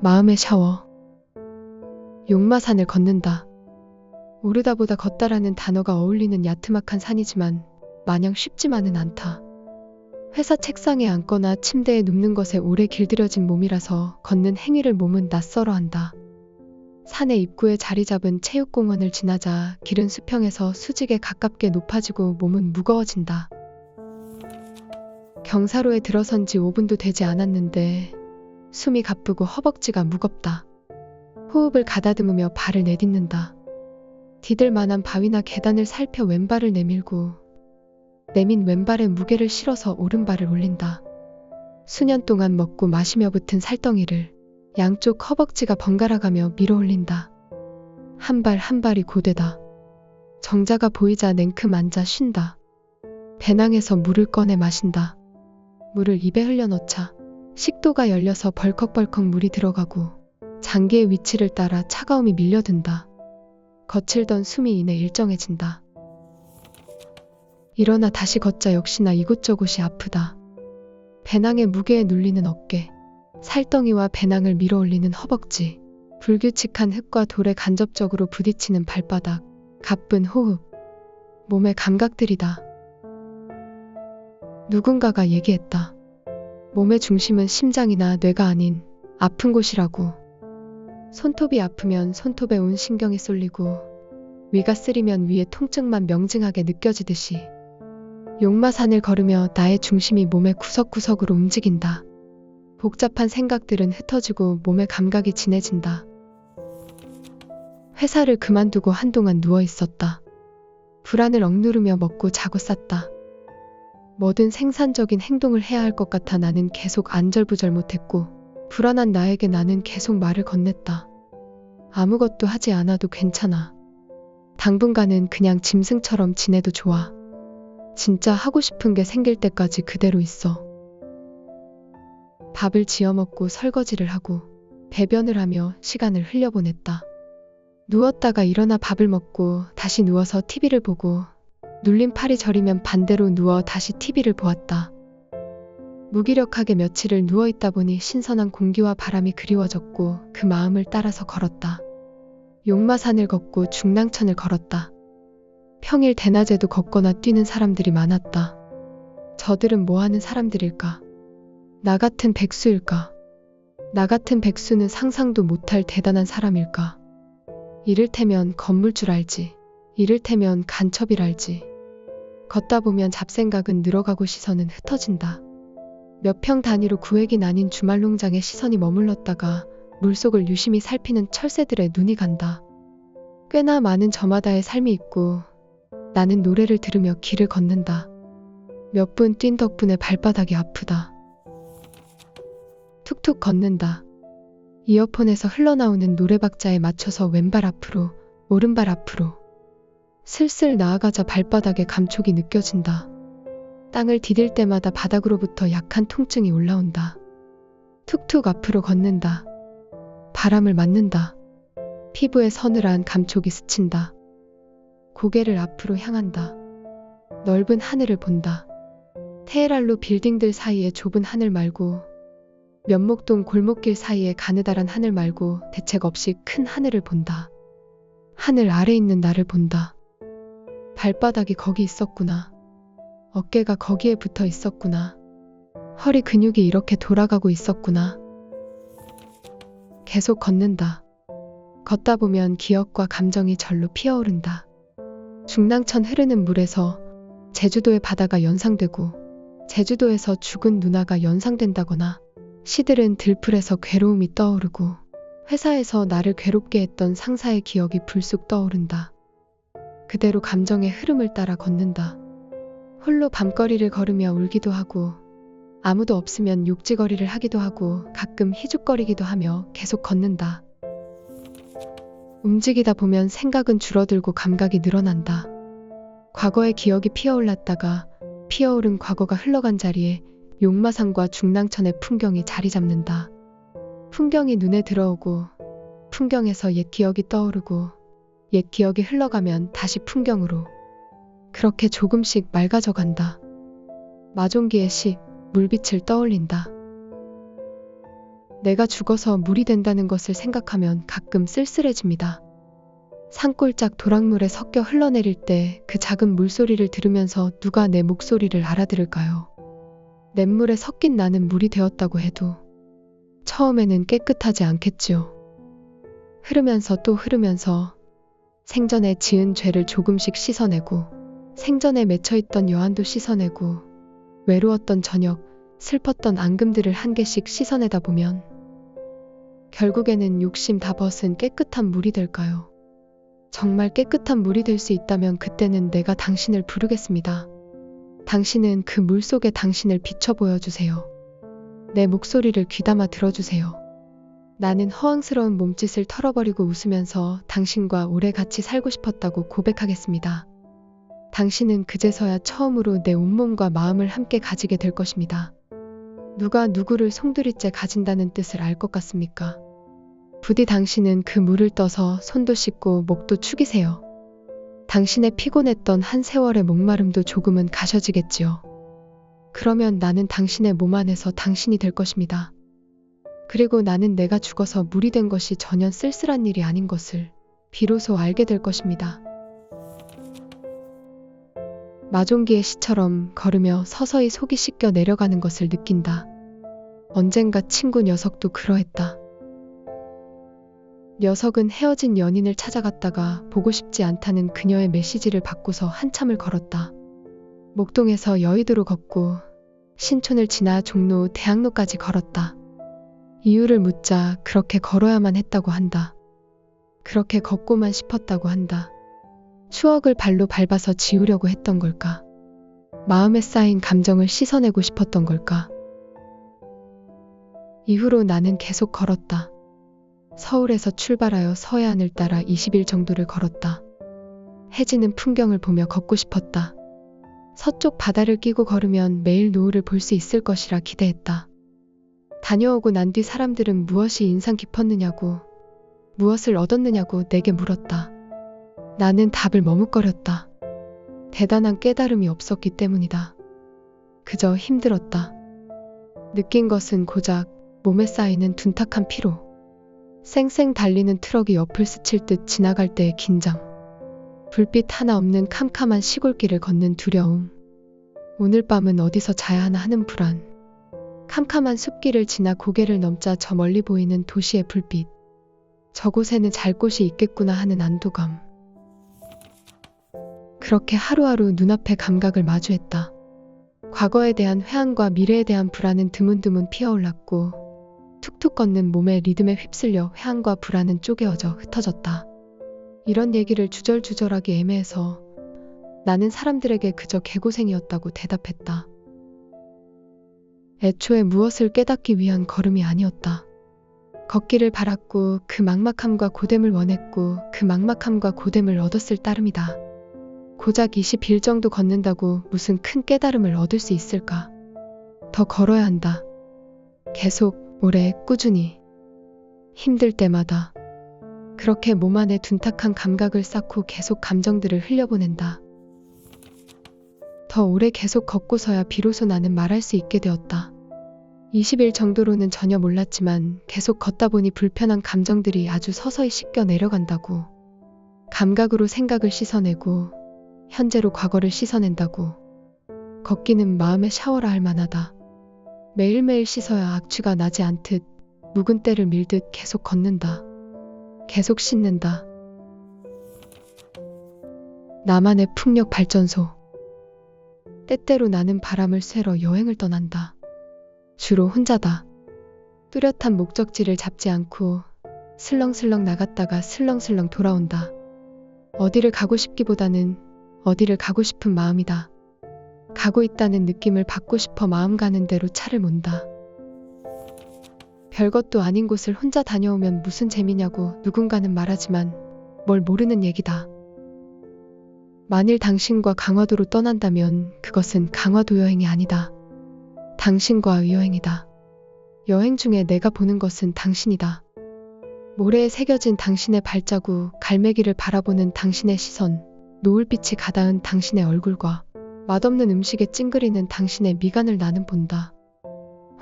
마음의 샤워. 용마산을 걷는다. 오르다보다 걷다라는 단어가 어울리는 야트막한 산이지만 마냥 쉽지만은 않다. 회사 책상에 앉거나 침대에 눕는 것에 오래 길들여진 몸이라서 걷는 행위를 몸은 낯설어 한다. 산의 입구에 자리 잡은 체육공원을 지나자 길은 수평에서 수직에 가깝게 높아지고 몸은 무거워진다. 경사로에 들어선 지 5분도 되지 않았는데 숨이 가쁘고 허벅지가 무겁다. 호흡을 가다듬으며 발을 내딛는다. 디딜 만한 바위나 계단을 살펴 왼발을 내밀고 내민 왼발에 무게를 실어서 오른발을 올린다. 수년 동안 먹고 마시며 붙은 살덩이를 양쪽 허벅지가 번갈아가며 밀어 올린다. 한 발 한 발이 고되다. 정자가 보이자 냉큼 앉아 쉰다. 배낭에서 물을 꺼내 마신다. 물을 입에 흘려넣자 식도가 열려서 벌컥벌컥 물이 들어가고 장기의 위치를 따라 차가움이 밀려든다. 거칠던 숨이 이내 일정해진다. 일어나 다시 걷자 역시나 이곳저곳이 아프다. 배낭의 무게에 눌리는 어깨, 살덩이와 배낭을 밀어 올리는 허벅지, 불규칙한 흙과 돌에 간접적으로 부딪히는 발바닥, 가쁜 호흡, 몸의 감각들이다. 누군가가 얘기했다. 몸의 중심은 심장이나 뇌가 아닌 아픈 곳이라고. 손톱이 아프면 손톱에 온 신경이 쏠리고 위가 쓰리면 위의 통증만 명징하게 느껴지듯이 용마산을 걸으며 나의 중심이 몸의 구석구석으로 움직인다. 복잡한 생각들은 흩어지고 몸의 감각이 진해진다. 회사를 그만두고 한동안 누워 있었다. 불안을 억누르며 먹고 자고 쌌다. 뭐든 생산적인 행동을 해야 할 것 같아 나는 계속 안절부절 못했고 불안한 나에게 나는 계속 말을 건넸다. 아무것도 하지 않아도 괜찮아. 당분간은 그냥 짐승처럼 지내도 좋아. 진짜 하고 싶은 게 생길 때까지 그대로 있어. 밥을 지어 먹고 설거지를 하고 배변을 하며 시간을 흘려보냈다. 누웠다가 일어나 밥을 먹고 다시 누워서 TV를 보고 눌린 팔이 저리면 반대로 누워 다시 TV를 보았다. 무기력하게 며칠을 누워있다 보니 신선한 공기와 바람이 그리워졌고 그 마음을 따라서 걸었다. 용마산을 걷고 중랑천을 걸었다. 평일 대낮에도 걷거나 뛰는 사람들이 많았다. 저들은 뭐 하는 사람들일까? 나 같은 백수일까? 나 같은 백수는 상상도 못할 대단한 사람일까? 이를테면 건물줄 알지. 이를테면 간첩이랄지. 걷다 보면 잡생각은 늘어가고 시선은 흩어진다. 몇 평 단위로 구획이 나뉜 주말농장에 시선이 머물렀다가 물속을 유심히 살피는 철새들의 눈이 간다. 꽤나 많은 저마다의 삶이 있고 나는 노래를 들으며 길을 걷는다. 몇 분 뛴 덕분에 발바닥이 아프다. 툭툭 걷는다. 이어폰에서 흘러나오는 노래박자에 맞춰서 왼발 앞으로, 오른발 앞으로. 슬슬 나아가자 발바닥에 감촉이 느껴진다. 땅을 디딜 때마다 바닥으로부터 약한 통증이 올라온다. 툭툭 앞으로 걷는다. 바람을 맞는다. 피부에 서늘한 감촉이 스친다. 고개를 앞으로 향한다. 넓은 하늘을 본다. 테헤랄로 빌딩들 사이의 좁은 하늘 말고 면목동 골목길 사이의 가느다란 하늘 말고 대책 없이 큰 하늘을 본다. 하늘 아래 있는 나를 본다. 발바닥이 거기 있었구나. 어깨가 거기에 붙어 있었구나. 허리 근육이 이렇게 돌아가고 있었구나. 계속 걷는다. 걷다 보면 기억과 감정이 절로 피어오른다. 중랑천 흐르는 물에서 제주도의 바다가 연상되고 제주도에서 죽은 누나가 연상된다거나 시들은 들풀에서 괴로움이 떠오르고 회사에서 나를 괴롭게 했던 상사의 기억이 불쑥 떠오른다. 그대로 감정의 흐름을 따라 걷는다. 홀로 밤거리를 걸으며 울기도 하고 아무도 없으면 욕지거리를 하기도 하고 가끔 희죽거리기도 하며 계속 걷는다. 움직이다 보면 생각은 줄어들고 감각이 늘어난다. 과거의 기억이 피어올랐다가 피어오른 과거가 흘러간 자리에 용마산과 중랑천의 풍경이 자리 잡는다. 풍경이 눈에 들어오고 풍경에서 옛 기억이 떠오르고 옛 기억이 흘러가면 다시 풍경으로 그렇게 조금씩 맑아져 간다. 마종기의 시 물빛을 떠올린다. 내가 죽어서 물이 된다는 것을 생각하면 가끔 쓸쓸해집니다. 산골짝 도랑물에 섞여 흘러내릴 때 그 작은 물소리를 들으면서 누가 내 목소리를 알아들을까요? 냇물에 섞인 나는 물이 되었다고 해도 처음에는 깨끗하지 않겠지요. 흐르면서 또 흐르면서 생전에 지은 죄를 조금씩 씻어내고 생전에 맺혀있던 여한도 씻어내고 외로웠던 저녁, 슬펐던 앙금들을 한 개씩 씻어내다 보면 결국에는 욕심 다 벗은 깨끗한 물이 될까요? 정말 깨끗한 물이 될 수 있다면 그때는 내가 당신을 부르겠습니다. 당신은 그 물 속에 당신을 비춰 보여주세요. 내 목소리를 귀담아 들어주세요. 나는 허황스러운 몸짓을 털어버리고 웃으면서 당신과 오래 같이 살고 싶었다고 고백하겠습니다. 당신은 그제서야 처음으로 내 온몸과 마음을 함께 가지게 될 것입니다. 누가 누구를 송두리째 가진다는 뜻을 알 것 같습니까? 부디 당신은 그 물을 떠서 손도 씻고 목도 축이세요. 당신의 피곤했던 한 세월의 목마름도 조금은 가셔지겠지요. 그러면 나는 당신의 몸 안에서 당신이 될 것입니다. 그리고 나는 내가 죽어서 물이 된 것이 전혀 쓸쓸한 일이 아닌 것을 비로소 알게 될 것입니다. 마종기의 시처럼 걸으며 서서히 속이 씻겨 내려가는 것을 느낀다. 언젠가 친구 녀석도 그러했다. 녀석은 헤어진 연인을 찾아갔다가 보고 싶지 않다는 그녀의 메시지를 받고서 한참을 걸었다. 목동에서 여의도로 걷고 신촌을 지나 종로 대학로까지 걸었다. 이유를 묻자 그렇게 걸어야만 했다고 한다. 그렇게 걷고만 싶었다고 한다. 추억을 발로 밟아서 지우려고 했던 걸까? 마음에 쌓인 감정을 씻어내고 싶었던 걸까? 이후로 나는 계속 걸었다. 서울에서 출발하여 서해안을 따라 20일 정도를 걸었다. 해지는 풍경을 보며 걷고 싶었다. 서쪽 바다를 끼고 걸으면 매일 노을을 볼 수 있을 것이라 기대했다. 다녀오고 난 뒤 사람들은 무엇이 인상 깊었느냐고, 무엇을 얻었느냐고 내게 물었다. 나는 답을 머뭇거렸다. 대단한 깨달음이 없었기 때문이다. 그저 힘들었다. 느낀 것은 고작 몸에 쌓이는 둔탁한 피로. 쌩쌩 달리는 트럭이 옆을 스칠 듯 지나갈 때의 긴장. 불빛 하나 없는 캄캄한 시골길을 걷는 두려움. 오늘 밤은 어디서 자야 하나 하는 불안. 캄캄한 숲길을 지나 고개를 넘자 저 멀리 보이는 도시의 불빛. 저곳에는 잘 곳이 있겠구나 하는 안도감. 그렇게 하루하루 눈앞의 감각을 마주했다. 과거에 대한 회한과 미래에 대한 불안은 드문드문 피어올랐고 툭툭 걷는 몸의 리듬에 휩쓸려 회한과 불안은 쪼개어져 흩어졌다. 이런 얘기를 주절주절하기 애매해서 나는 사람들에게 그저 개고생이었다고 대답했다. 애초에 무엇을 깨닫기 위한 걸음이 아니었다. 걷기를 바랐고 그 막막함과 고됨을 원했고 그 막막함과 고됨을 얻었을 따름이다. 고작 20일 정도 걷는다고 무슨 큰 깨달음을 얻을 수 있을까? 더 걸어야 한다. 계속, 오래, 꾸준히. 힘들 때마다. 그렇게 몸 안에 둔탁한 감각을 쌓고 계속 감정들을 흘려보낸다. 더 오래 계속 걷고서야 비로소 나는 말할 수 있게 되었다. 20일 정도로는 전혀 몰랐지만 계속 걷다 보니 불편한 감정들이 아주 서서히 씻겨 내려간다고. 감각으로 생각을 씻어내고 현재로 과거를 씻어낸다고. 걷기는 마음의 샤워라 할 만하다. 매일매일 씻어야 악취가 나지 않듯 묵은 때를 밀듯 계속 걷는다. 계속 씻는다. 나만의 풍력 발전소. 때때로 나는 바람을 쐬러 여행을 떠난다. 주로 혼자다. 뚜렷한 목적지를 잡지 않고 슬렁슬렁 나갔다가 슬렁슬렁 돌아온다. 어디를 가고 싶기보다는 어디를 가고 싶은 마음이다. 가고 있다는 느낌을 받고 싶어 마음 가는 대로 차를 몬다. 별것도 아닌 곳을 혼자 다녀오면 무슨 재미냐고 누군가는 말하지만 뭘 모르는 얘기다. 만일 당신과 강화도로 떠난다면 그것은 강화도 여행이 아니다. 당신과의 여행이다. 여행 중에 내가 보는 것은 당신이다. 모래에 새겨진 당신의 발자국, 갈매기를 바라보는 당신의 시선, 노을빛이 가닿은 당신의 얼굴과 맛없는 음식에 찡그리는 당신의 미간을 나는 본다.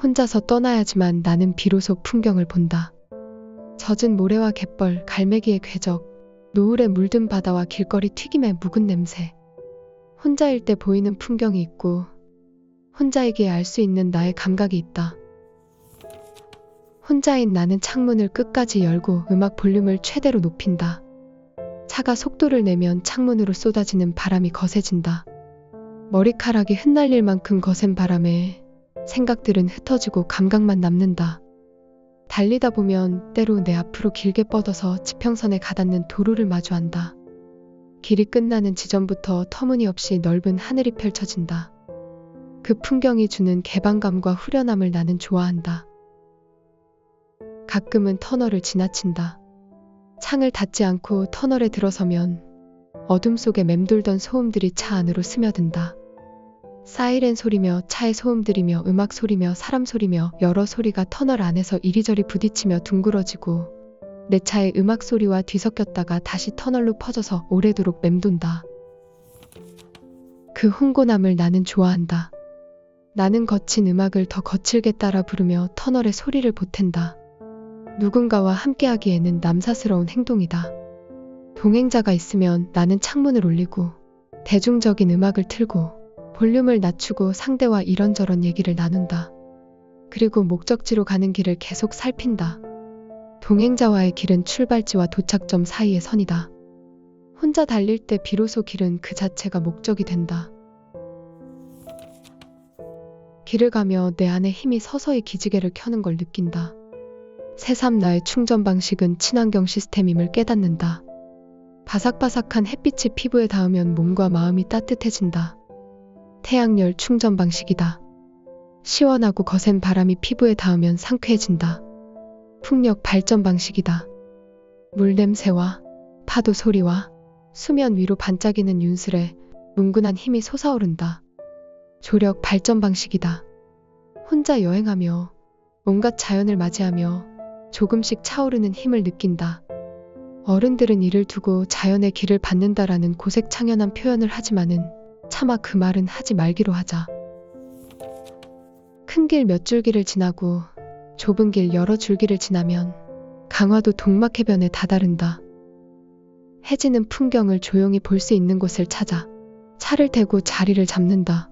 혼자서 떠나야지만 나는 비로소 풍경을 본다. 젖은 모래와 갯벌, 갈매기의 궤적, 노을에 물든 바다와 길거리 튀김의 묵은 냄새. 혼자일 때 보이는 풍경이 있고 혼자이기에 알 수 있는 나의 감각이 있다. 혼자인 나는 창문을 끝까지 열고 음악 볼륨을 최대로 높인다. 차가 속도를 내면 창문으로 쏟아지는 바람이 거세진다. 머리카락이 흩날릴 만큼 거센 바람에 생각들은 흩어지고 감각만 남는다. 달리다 보면 때로 내 앞으로 길게 뻗어서 지평선에 가닿는 도로를 마주한다. 길이 끝나는 지점부터 터무니없이 넓은 하늘이 펼쳐진다. 그 풍경이 주는 개방감과 후련함을 나는 좋아한다. 가끔은 터널을 지나친다. 창을 닫지 않고 터널에 들어서면 어둠 속에 맴돌던 소음들이 차 안으로 스며든다. 사이렌 소리며 차의 소음들이며 음악 소리며 사람 소리며 여러 소리가 터널 안에서 이리저리 부딪히며 둥그러지고 내 차의 음악 소리와 뒤섞였다가 다시 터널로 퍼져서 오래도록 맴돈다. 그 흥곤함을 나는 좋아한다. 나는 거친 음악을 더 거칠게 따라 부르며 터널의 소리를 보탠다. 누군가와 함께하기에는 남사스러운 행동이다. 동행자가 있으면 나는 창문을 올리고 대중적인 음악을 틀고 볼륨을 낮추고 상대와 이런저런 얘기를 나눈다. 그리고 목적지로 가는 길을 계속 살핀다. 동행자와의 길은 출발지와 도착점 사이의 선이다. 혼자 달릴 때 비로소 길은 그 자체가 목적이 된다. 길을 가며 내 안에 힘이 서서히 기지개를 켜는 걸 느낀다. 새삼 나의 충전 방식은 친환경 시스템임을 깨닫는다. 바삭바삭한 햇빛이 피부에 닿으면 몸과 마음이 따뜻해진다. 태양열 충전 방식이다. 시원하고 거센 바람이 피부에 닿으면 상쾌해진다. 풍력 발전 방식이다. 물 냄새와 파도 소리와 수면 위로 반짝이는 윤슬에 뭉근한 힘이 솟아오른다. 조력 발전 방식이다. 혼자 여행하며 온갖 자연을 맞이하며 조금씩 차오르는 힘을 느낀다. 어른들은 이를 두고 자연의 길을 받는다라는 고색창연한 표현을 하지만은 차마 그 말은 하지 말기로 하자. 큰 길 몇 줄기를 지나고 좁은 길 여러 줄기를 지나면 강화도 동막해변에 다다른다. 해지는 풍경을 조용히 볼 수 있는 곳을 찾아 차를 대고 자리를 잡는다.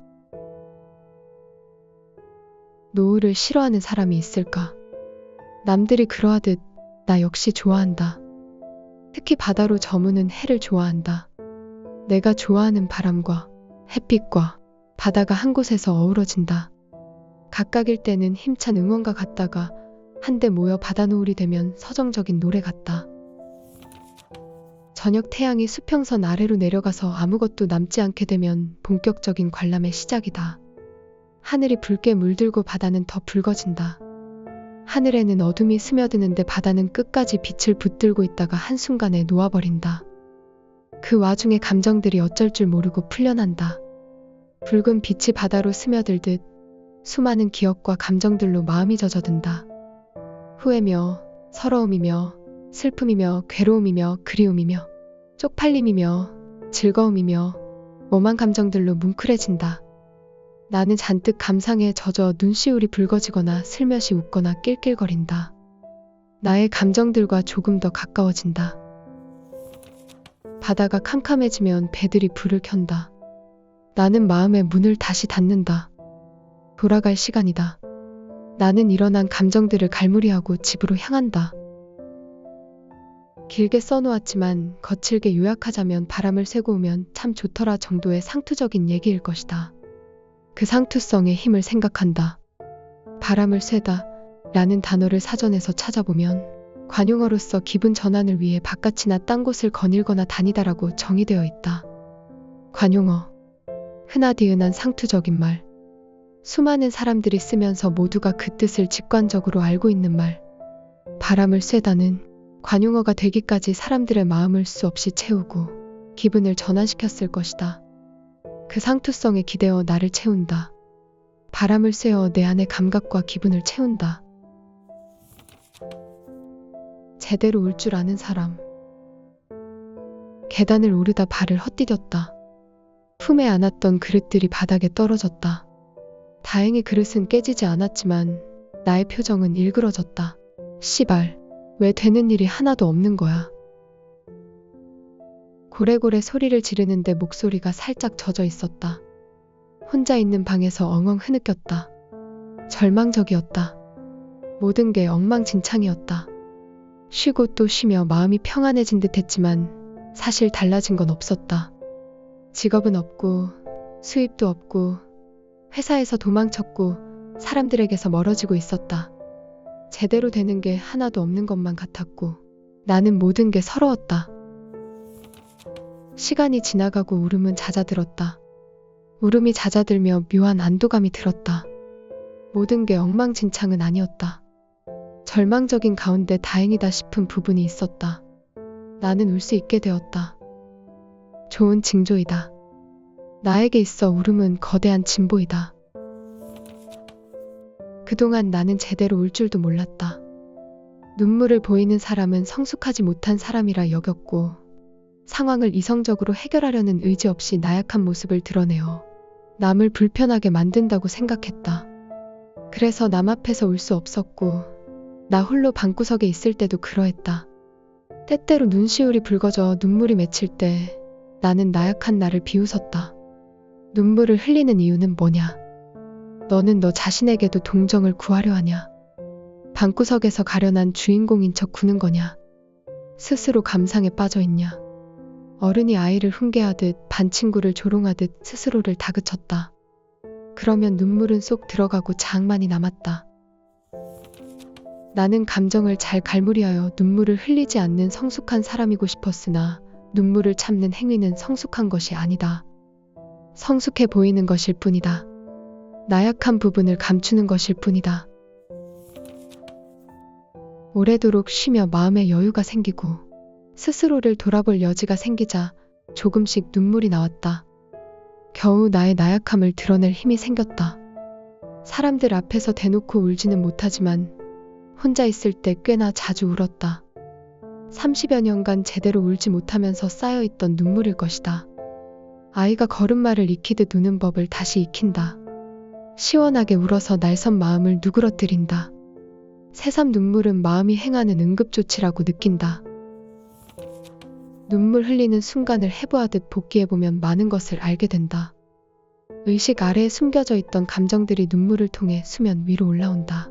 노을을 싫어하는 사람이 있을까? 남들이 그러하듯 나 역시 좋아한다. 특히 바다로 저무는 해를 좋아한다. 내가 좋아하는 바람과 햇빛과 바다가 한 곳에서 어우러진다. 각각일 때는 힘찬 응원가 같다가 한데 모여 바다 노을이 되면 서정적인 노래 같다. 저녁 태양이 수평선 아래로 내려가서 아무것도 남지 않게 되면 본격적인 관람의 시작이다. 하늘이 붉게 물들고 바다는 더 붉어진다. 하늘에는 어둠이 스며드는데 바다는 끝까지 빛을 붙들고 있다가 한순간에 녹아버린다. 그 와중에 감정들이 어쩔 줄 모르고 풀려난다. 붉은 빛이 바다로 스며들듯 수많은 기억과 감정들로 마음이 젖어든다. 후회며 서러움이며 슬픔이며 괴로움이며 그리움이며 쪽팔림이며 즐거움이며 오만 감정들로 뭉클해진다. 나는 잔뜩 감상에 젖어 눈시울이 붉어지거나 슬며시 웃거나 낄낄거린다. 나의 감정들과 조금 더 가까워진다. 바다가 캄캄해지면 배들이 불을 켠다. 나는 마음의 문을 다시 닫는다. 돌아갈 시간이다. 나는 일어난 감정들을 갈무리하고 집으로 향한다. 길게 써놓았지만 거칠게 요약하자면 바람을 쐬고 오면 참 좋더라 정도의 상투적인 얘기일 것이다. 그 상투성의 힘을 생각한다. 바람을 쐬다 라는 단어를 사전에서 찾아보면 관용어로서 기분 전환을 위해 바깥이나 딴 곳을 거닐거나 다니다라고 정의되어 있다. 관용어. 흔하디흔한 상투적인 말. 수많은 사람들이 쓰면서 모두가 그 뜻을 직관적으로 알고 있는 말. 바람을 쐬다는 관용어가 되기까지 사람들의 마음을 수 없이 채우고 기분을 전환시켰을 것이다. 그 상투성에 기대어 나를 채운다. 바람을 쐬어 내 안의 감각과 기분을 채운다. 제대로 울 줄 아는 사람. 계단을 오르다 발을 헛디뎠다. 품에 안았던 그릇들이 바닥에 떨어졌다. 다행히 그릇은 깨지지 않았지만 나의 표정은 일그러졌다. 씨발, 왜 되는 일이 하나도 없는 거야. 고래고래 소리를 지르는데 목소리가 살짝 젖어 있었다. 혼자 있는 방에서 엉엉 흐느꼈다. 절망적이었다. 모든 게 엉망진창이었다. 쉬고 또 쉬며 마음이 평안해진 듯 했지만 사실 달라진 건 없었다. 직업은 없고 수입도 없고 회사에서 도망쳤고 사람들에게서 멀어지고 있었다. 제대로 되는 게 하나도 없는 것만 같았고 나는 모든 게 서러웠다. 시간이 지나가고 울음은 잦아들었다. 울음이 잦아들며 묘한 안도감이 들었다. 모든 게 엉망진창은 아니었다. 절망적인 가운데 다행이다 싶은 부분이 있었다. 나는 울 수 있게 되었다. 좋은 징조이다. 나에게 있어 울음은 거대한 진보이다. 그동안 나는 제대로 울 줄도 몰랐다. 눈물을 보이는 사람은 성숙하지 못한 사람이라 여겼고 상황을 이성적으로 해결하려는 의지 없이 나약한 모습을 드러내어 남을 불편하게 만든다고 생각했다. 그래서 남 앞에서 울 수 없었고 나 홀로 방구석에 있을 때도 그러했다. 때때로 눈시울이 붉어져 눈물이 맺힐 때 나는 나약한 나를 비웃었다. 눈물을 흘리는 이유는 뭐냐? 너는 너 자신에게도 동정을 구하려 하냐? 방구석에서 가련한 주인공인 척 구는 거냐? 스스로 감상에 빠져 있냐? 어른이 아이를 훈계하듯 반 친구를 조롱하듯 스스로를 다그쳤다. 그러면 눈물은 쏙 들어가고 장만이 남았다. 나는 감정을 잘 갈무리하여 눈물을 흘리지 않는 성숙한 사람이고 싶었으나 눈물을 참는 행위는 성숙한 것이 아니다. 성숙해 보이는 것일 뿐이다. 나약한 부분을 감추는 것일 뿐이다. 오래도록 쉬며 마음의 여유가 생기고 스스로를 돌아볼 여지가 생기자 조금씩 눈물이 나왔다. 겨우 나의 나약함을 드러낼 힘이 생겼다. 사람들 앞에서 대놓고 울지는 못하지만 혼자 있을 때 꽤나 자주 울었다. 30여 년간 제대로 울지 못하면서 쌓여있던 눈물일 것이다. 아이가 걸음마를 익히듯 우는 법을 다시 익힌다. 시원하게 울어서 날선 마음을 누그러뜨린다. 새삼 눈물은 마음이 행하는 응급조치라고 느낀다. 눈물 흘리는 순간을 해부하듯 복기해보면 많은 것을 알게 된다. 의식 아래에 숨겨져 있던 감정들이 눈물을 통해 수면 위로 올라온다.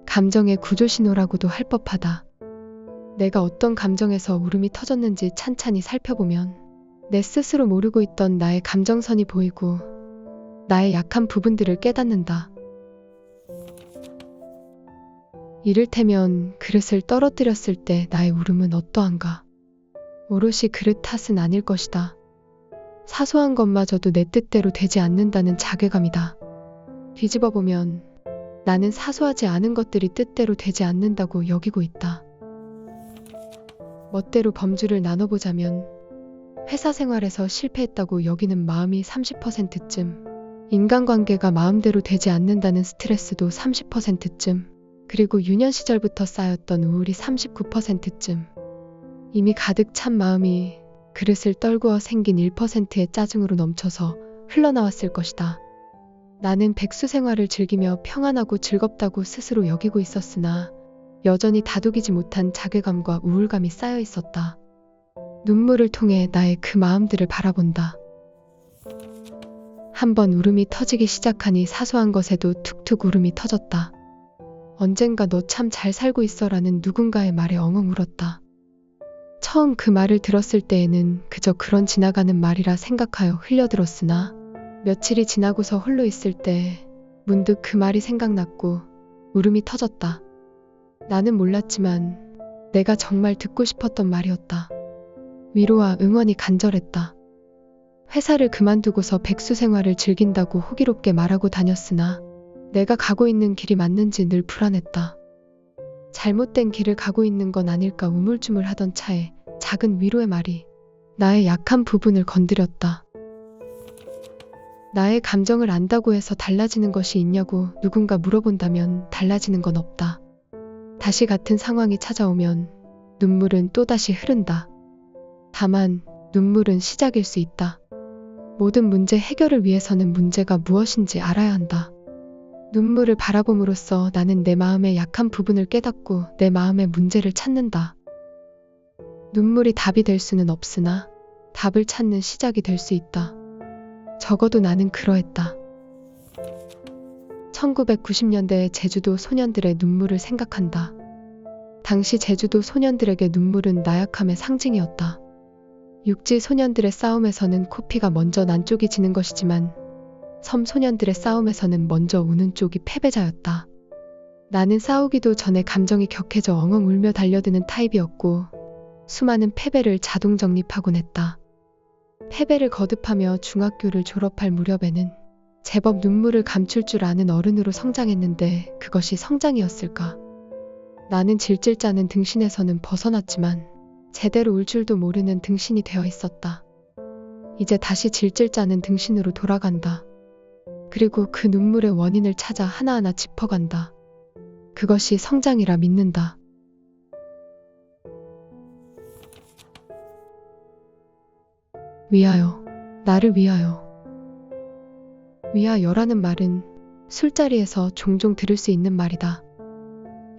감정의 구조신호라고도 할 법하다. 내가 어떤 감정에서 울음이 터졌는지 찬찬히 살펴보면 내 스스로 모르고 있던 나의 감정선이 보이고 나의 약한 부분들을 깨닫는다. 이를테면 그릇을 떨어뜨렸을 때 나의 울음은 어떠한가? 오롯이 그릇 탓은 아닐 것이다. 사소한 것마저도 내 뜻대로 되지 않는다는 자괴감이다. 뒤집어 보면 나는 사소하지 않은 것들이 뜻대로 되지 않는다고 여기고 있다. 멋대로 범주를 나눠보자면 회사 생활에서 실패했다고 여기는 마음이 30%쯤, 인간관계가 마음대로 되지 않는다는 스트레스도 30%쯤, 그리고 유년 시절부터 쌓였던 우울이 39%쯤, 이미 가득 찬 마음이 그릇을 떨구어 생긴 1%의 짜증으로 넘쳐서 흘러나왔을 것이다. 나는 백수 생활을 즐기며 평안하고 즐겁다고 스스로 여기고 있었으나 여전히 다독이지 못한 자괴감과 우울감이 쌓여 있었다. 눈물을 통해 나의 그 마음들을 바라본다. 한번 울음이 터지기 시작하니 사소한 것에도 툭툭 울음이 터졌다. 언젠가 너 참 잘 살고 있어라는 누군가의 말에 엉엉 울었다. 처음 그 말을 들었을 때에는 그저 그런 지나가는 말이라 생각하여 흘려들었으나 며칠이 지나고서 홀로 있을 때 문득 그 말이 생각났고 울음이 터졌다. 나는 몰랐지만 내가 정말 듣고 싶었던 말이었다. 위로와 응원이 간절했다. 회사를 그만두고서 백수 생활을 즐긴다고 호기롭게 말하고 다녔으나 내가 가고 있는 길이 맞는지 늘 불안했다. 잘못된 길을 가고 있는 건 아닐까 우물쭈물하던 차에 작은 위로의 말이 나의 약한 부분을 건드렸다. 나의 감정을 안다고 해서 달라지는 것이 있냐고 누군가 물어본다면 달라지는 건 없다. 다시 같은 상황이 찾아오면 눈물은 또다시 흐른다. 다만 눈물은 시작일 수 있다. 모든 문제 해결을 위해서는 문제가 무엇인지 알아야 한다. 눈물을 바라봄으로써 나는 내 마음의 약한 부분을 깨닫고 내 마음의 문제를 찾는다. 눈물이 답이 될 수는 없으나 답을 찾는 시작이 될 수 있다. 적어도 나는 그러했다. 1990년대의 제주도 소년들의 눈물을 생각한다. 당시 제주도 소년들에게 눈물은 나약함의 상징이었다. 육지 소년들의 싸움에서는 코피가 먼저 난 쪽이 지는 것이지만 섬 소년들의 싸움에서는 먼저 우는 쪽이 패배자였다. 나는 싸우기도 전에 감정이 격해져 엉엉 울며 달려드는 타입이었고 수많은 패배를 자동 정립하곤 했다. 패배를 거듭하며 중학교를 졸업할 무렵에는 제법 눈물을 감출 줄 아는 어른으로 성장했는데 그것이 성장이었을까? 나는 질질 짜는 등신에서는 벗어났지만 제대로 울 줄도 모르는 등신이 되어 있었다. 이제 다시 질질 짜는 등신으로 돌아간다. 그리고 그 눈물의 원인을 찾아 하나하나 짚어간다. 그것이 성장이라 믿는다. 위하여, 나를 위하여. 위하여라는 말은 술자리에서 종종 들을 수 있는 말이다.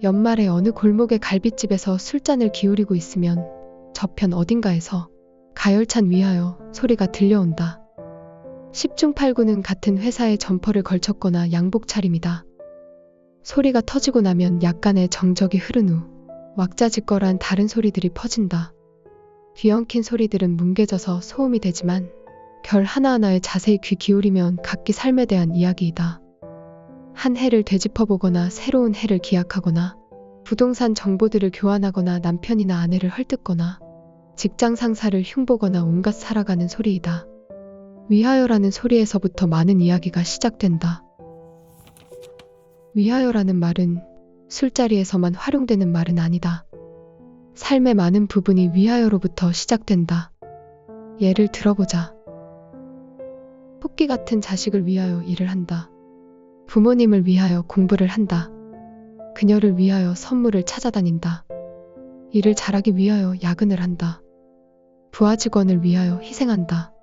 연말에 어느 골목의 갈빗집에서 술잔을 기울이고 있으면 저편 어딘가에서 가열찬 위하여 소리가 들려온다. 10중 8구는 같은 회사에 점퍼를 걸쳤거나 양복 차림이다. 소리가 터지고 나면 약간의 정적이 흐른 후 왁자지껄한 다른 소리들이 퍼진다. 뒤엉킨 소리들은 뭉개져서 소음이 되지만 결 하나하나에 자세히 귀 기울이면 각기 삶에 대한 이야기이다. 한 해를 되짚어보거나 새로운 해를 기약하거나 부동산 정보들을 교환하거나 남편이나 아내를 헐뜯거나 직장 상사를 흉보거나 온갖 살아가는 소리이다. 위하여라는 소리에서부터 많은 이야기가 시작된다. 위하여라는 말은 술자리에서만 활용되는 말은 아니다. 삶의 많은 부분이 위하여로부터 시작된다. 예를 들어보자. 토끼 같은 자식을 위하여 일을 한다. 부모님을 위하여 공부를 한다. 그녀를 위하여 선물을 찾아다닌다. 일을 잘하기 위하여 야근을 한다. 부하 직원을 위하여 희생한다.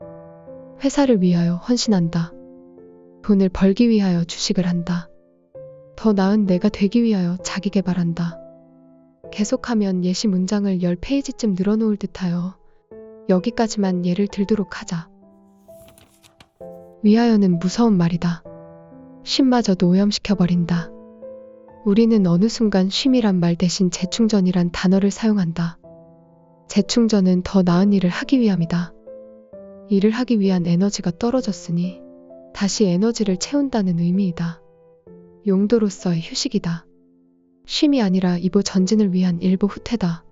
회사를 위하여 헌신한다. 돈을 벌기 위하여 주식을 한다. 더 나은 내가 되기 위하여 자기 개발한다. 계속하면 예시 문장을 10페이지쯤 늘어놓을 듯하여 여기까지만 예를 들도록 하자. 위하여는 무서운 말이다. 쉼마저도 오염시켜버린다. 우리는 어느 순간 쉼이란 말 대신 재충전이란 단어를 사용한다. 재충전은 더 나은 일을 하기 위함이다. 일을 하기 위한 에너지가 떨어졌으니 다시 에너지를 채운다는 의미이다. 용도로서의 휴식이다. 쉼이 아니라 이보 전진을 위한 일보 후퇴다.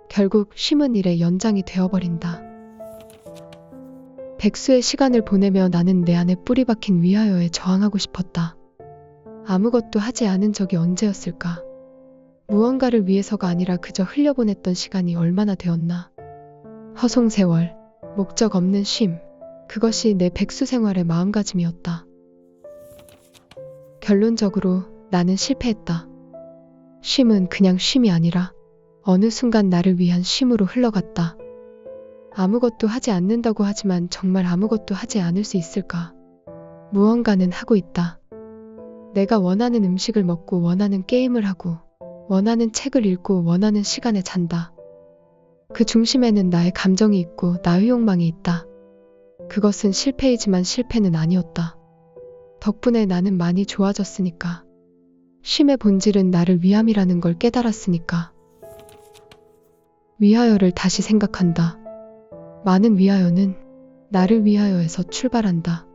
결국 쉼은 일의 연장이 되어버린다. 백수의 시간을 보내며 나는 내 안에 뿌리 박힌 위하여에 저항하고 싶었다. 아무것도 하지 않은 적이 언제였을까? 무언가를 위해서가 아니라 그저 흘려보냈던 시간이 얼마나 되었나? 허송세월, 목적 없는 쉼, 그것이 내 백수 생활의 마음가짐이었다. 결론적으로 나는 실패했다. 쉼은 그냥 쉼이 아니라 어느 순간 나를 위한 쉼으로 흘러갔다. 아무것도 하지 않는다고 하지만 정말 아무것도 하지 않을 수 있을까? 무언가는 하고 있다. 내가 원하는 음식을 먹고 원하는 게임을 하고 원하는 책을 읽고 원하는 시간에 잔다. 그 중심에는 나의 감정이 있고 나의 욕망이 있다. 그것은 실패이지만 실패는 아니었다. 덕분에 나는 많이 좋아졌으니까. 쉼의 본질은 나를 위함이라는 걸 깨달았으니까. 위하여를 다시 생각한다. 많은 위하여는 나를 위하여에서 출발한다.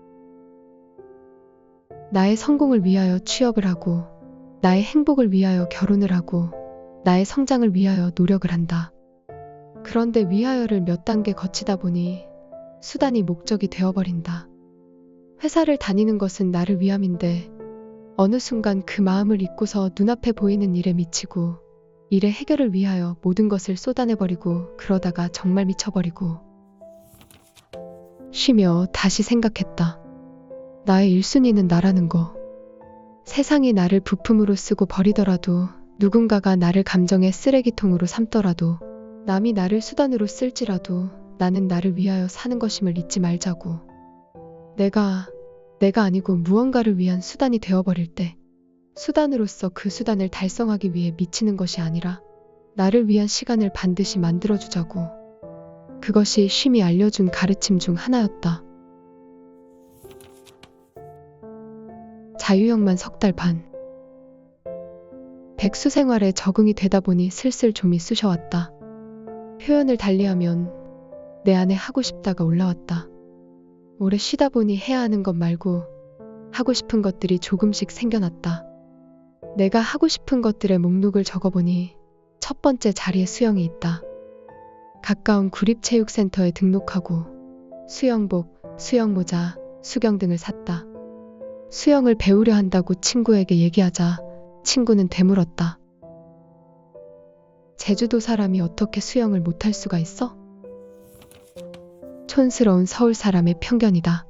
나의 성공을 위하여 취업을 하고, 나의 행복을 위하여 결혼을 하고, 나의 성장을 위하여 노력을 한다. 그런데 위하여를 몇 단계 거치다 보니 수단이 목적이 되어버린다. 회사를 다니는 것은 나를 위함인데 어느 순간 그 마음을 잊고서 눈앞에 보이는 일에 미치고 일의 해결을 위하여 모든 것을 쏟아내버리고 그러다가 정말 미쳐버리고 쉬며 다시 생각했다. 나의 1순위는 나라는 거. 세상이 나를 부품으로 쓰고 버리더라도 누군가가 나를 감정의 쓰레기통으로 삼더라도 남이 나를 수단으로 쓸지라도 나는 나를 위하여 사는 것임을 잊지 말자고. 내가 내가 아니고 무언가를 위한 수단이 되어버릴 때, 수단으로서 그 수단을 달성하기 위해 미치는 것이 아니라 나를 위한 시간을 반드시 만들어주자고. 그것이 쉼이 알려준 가르침 중 하나였다. 자유형만 3달 반. 백수 생활에 적응이 되다 보니 슬슬 좀이 쑤셔왔다. 표현을 달리하면 내 안에 하고 싶다가 올라왔다. 오래 쉬다 보니 해야 하는 것 말고 하고 싶은 것들이 조금씩 생겨났다. 내가 하고 싶은 것들의 목록을 적어보니 첫 번째 자리에 수영이 있다. 가까운 구립체육센터에 등록하고 수영복, 수영모자, 수경 등을 샀다. 수영을 배우려 한다고 친구에게 얘기하자 친구는 되물었다. 제주도 사람이 어떻게 수영을 못할 수가 있어? 촌스러운 서울 사람의 편견이다.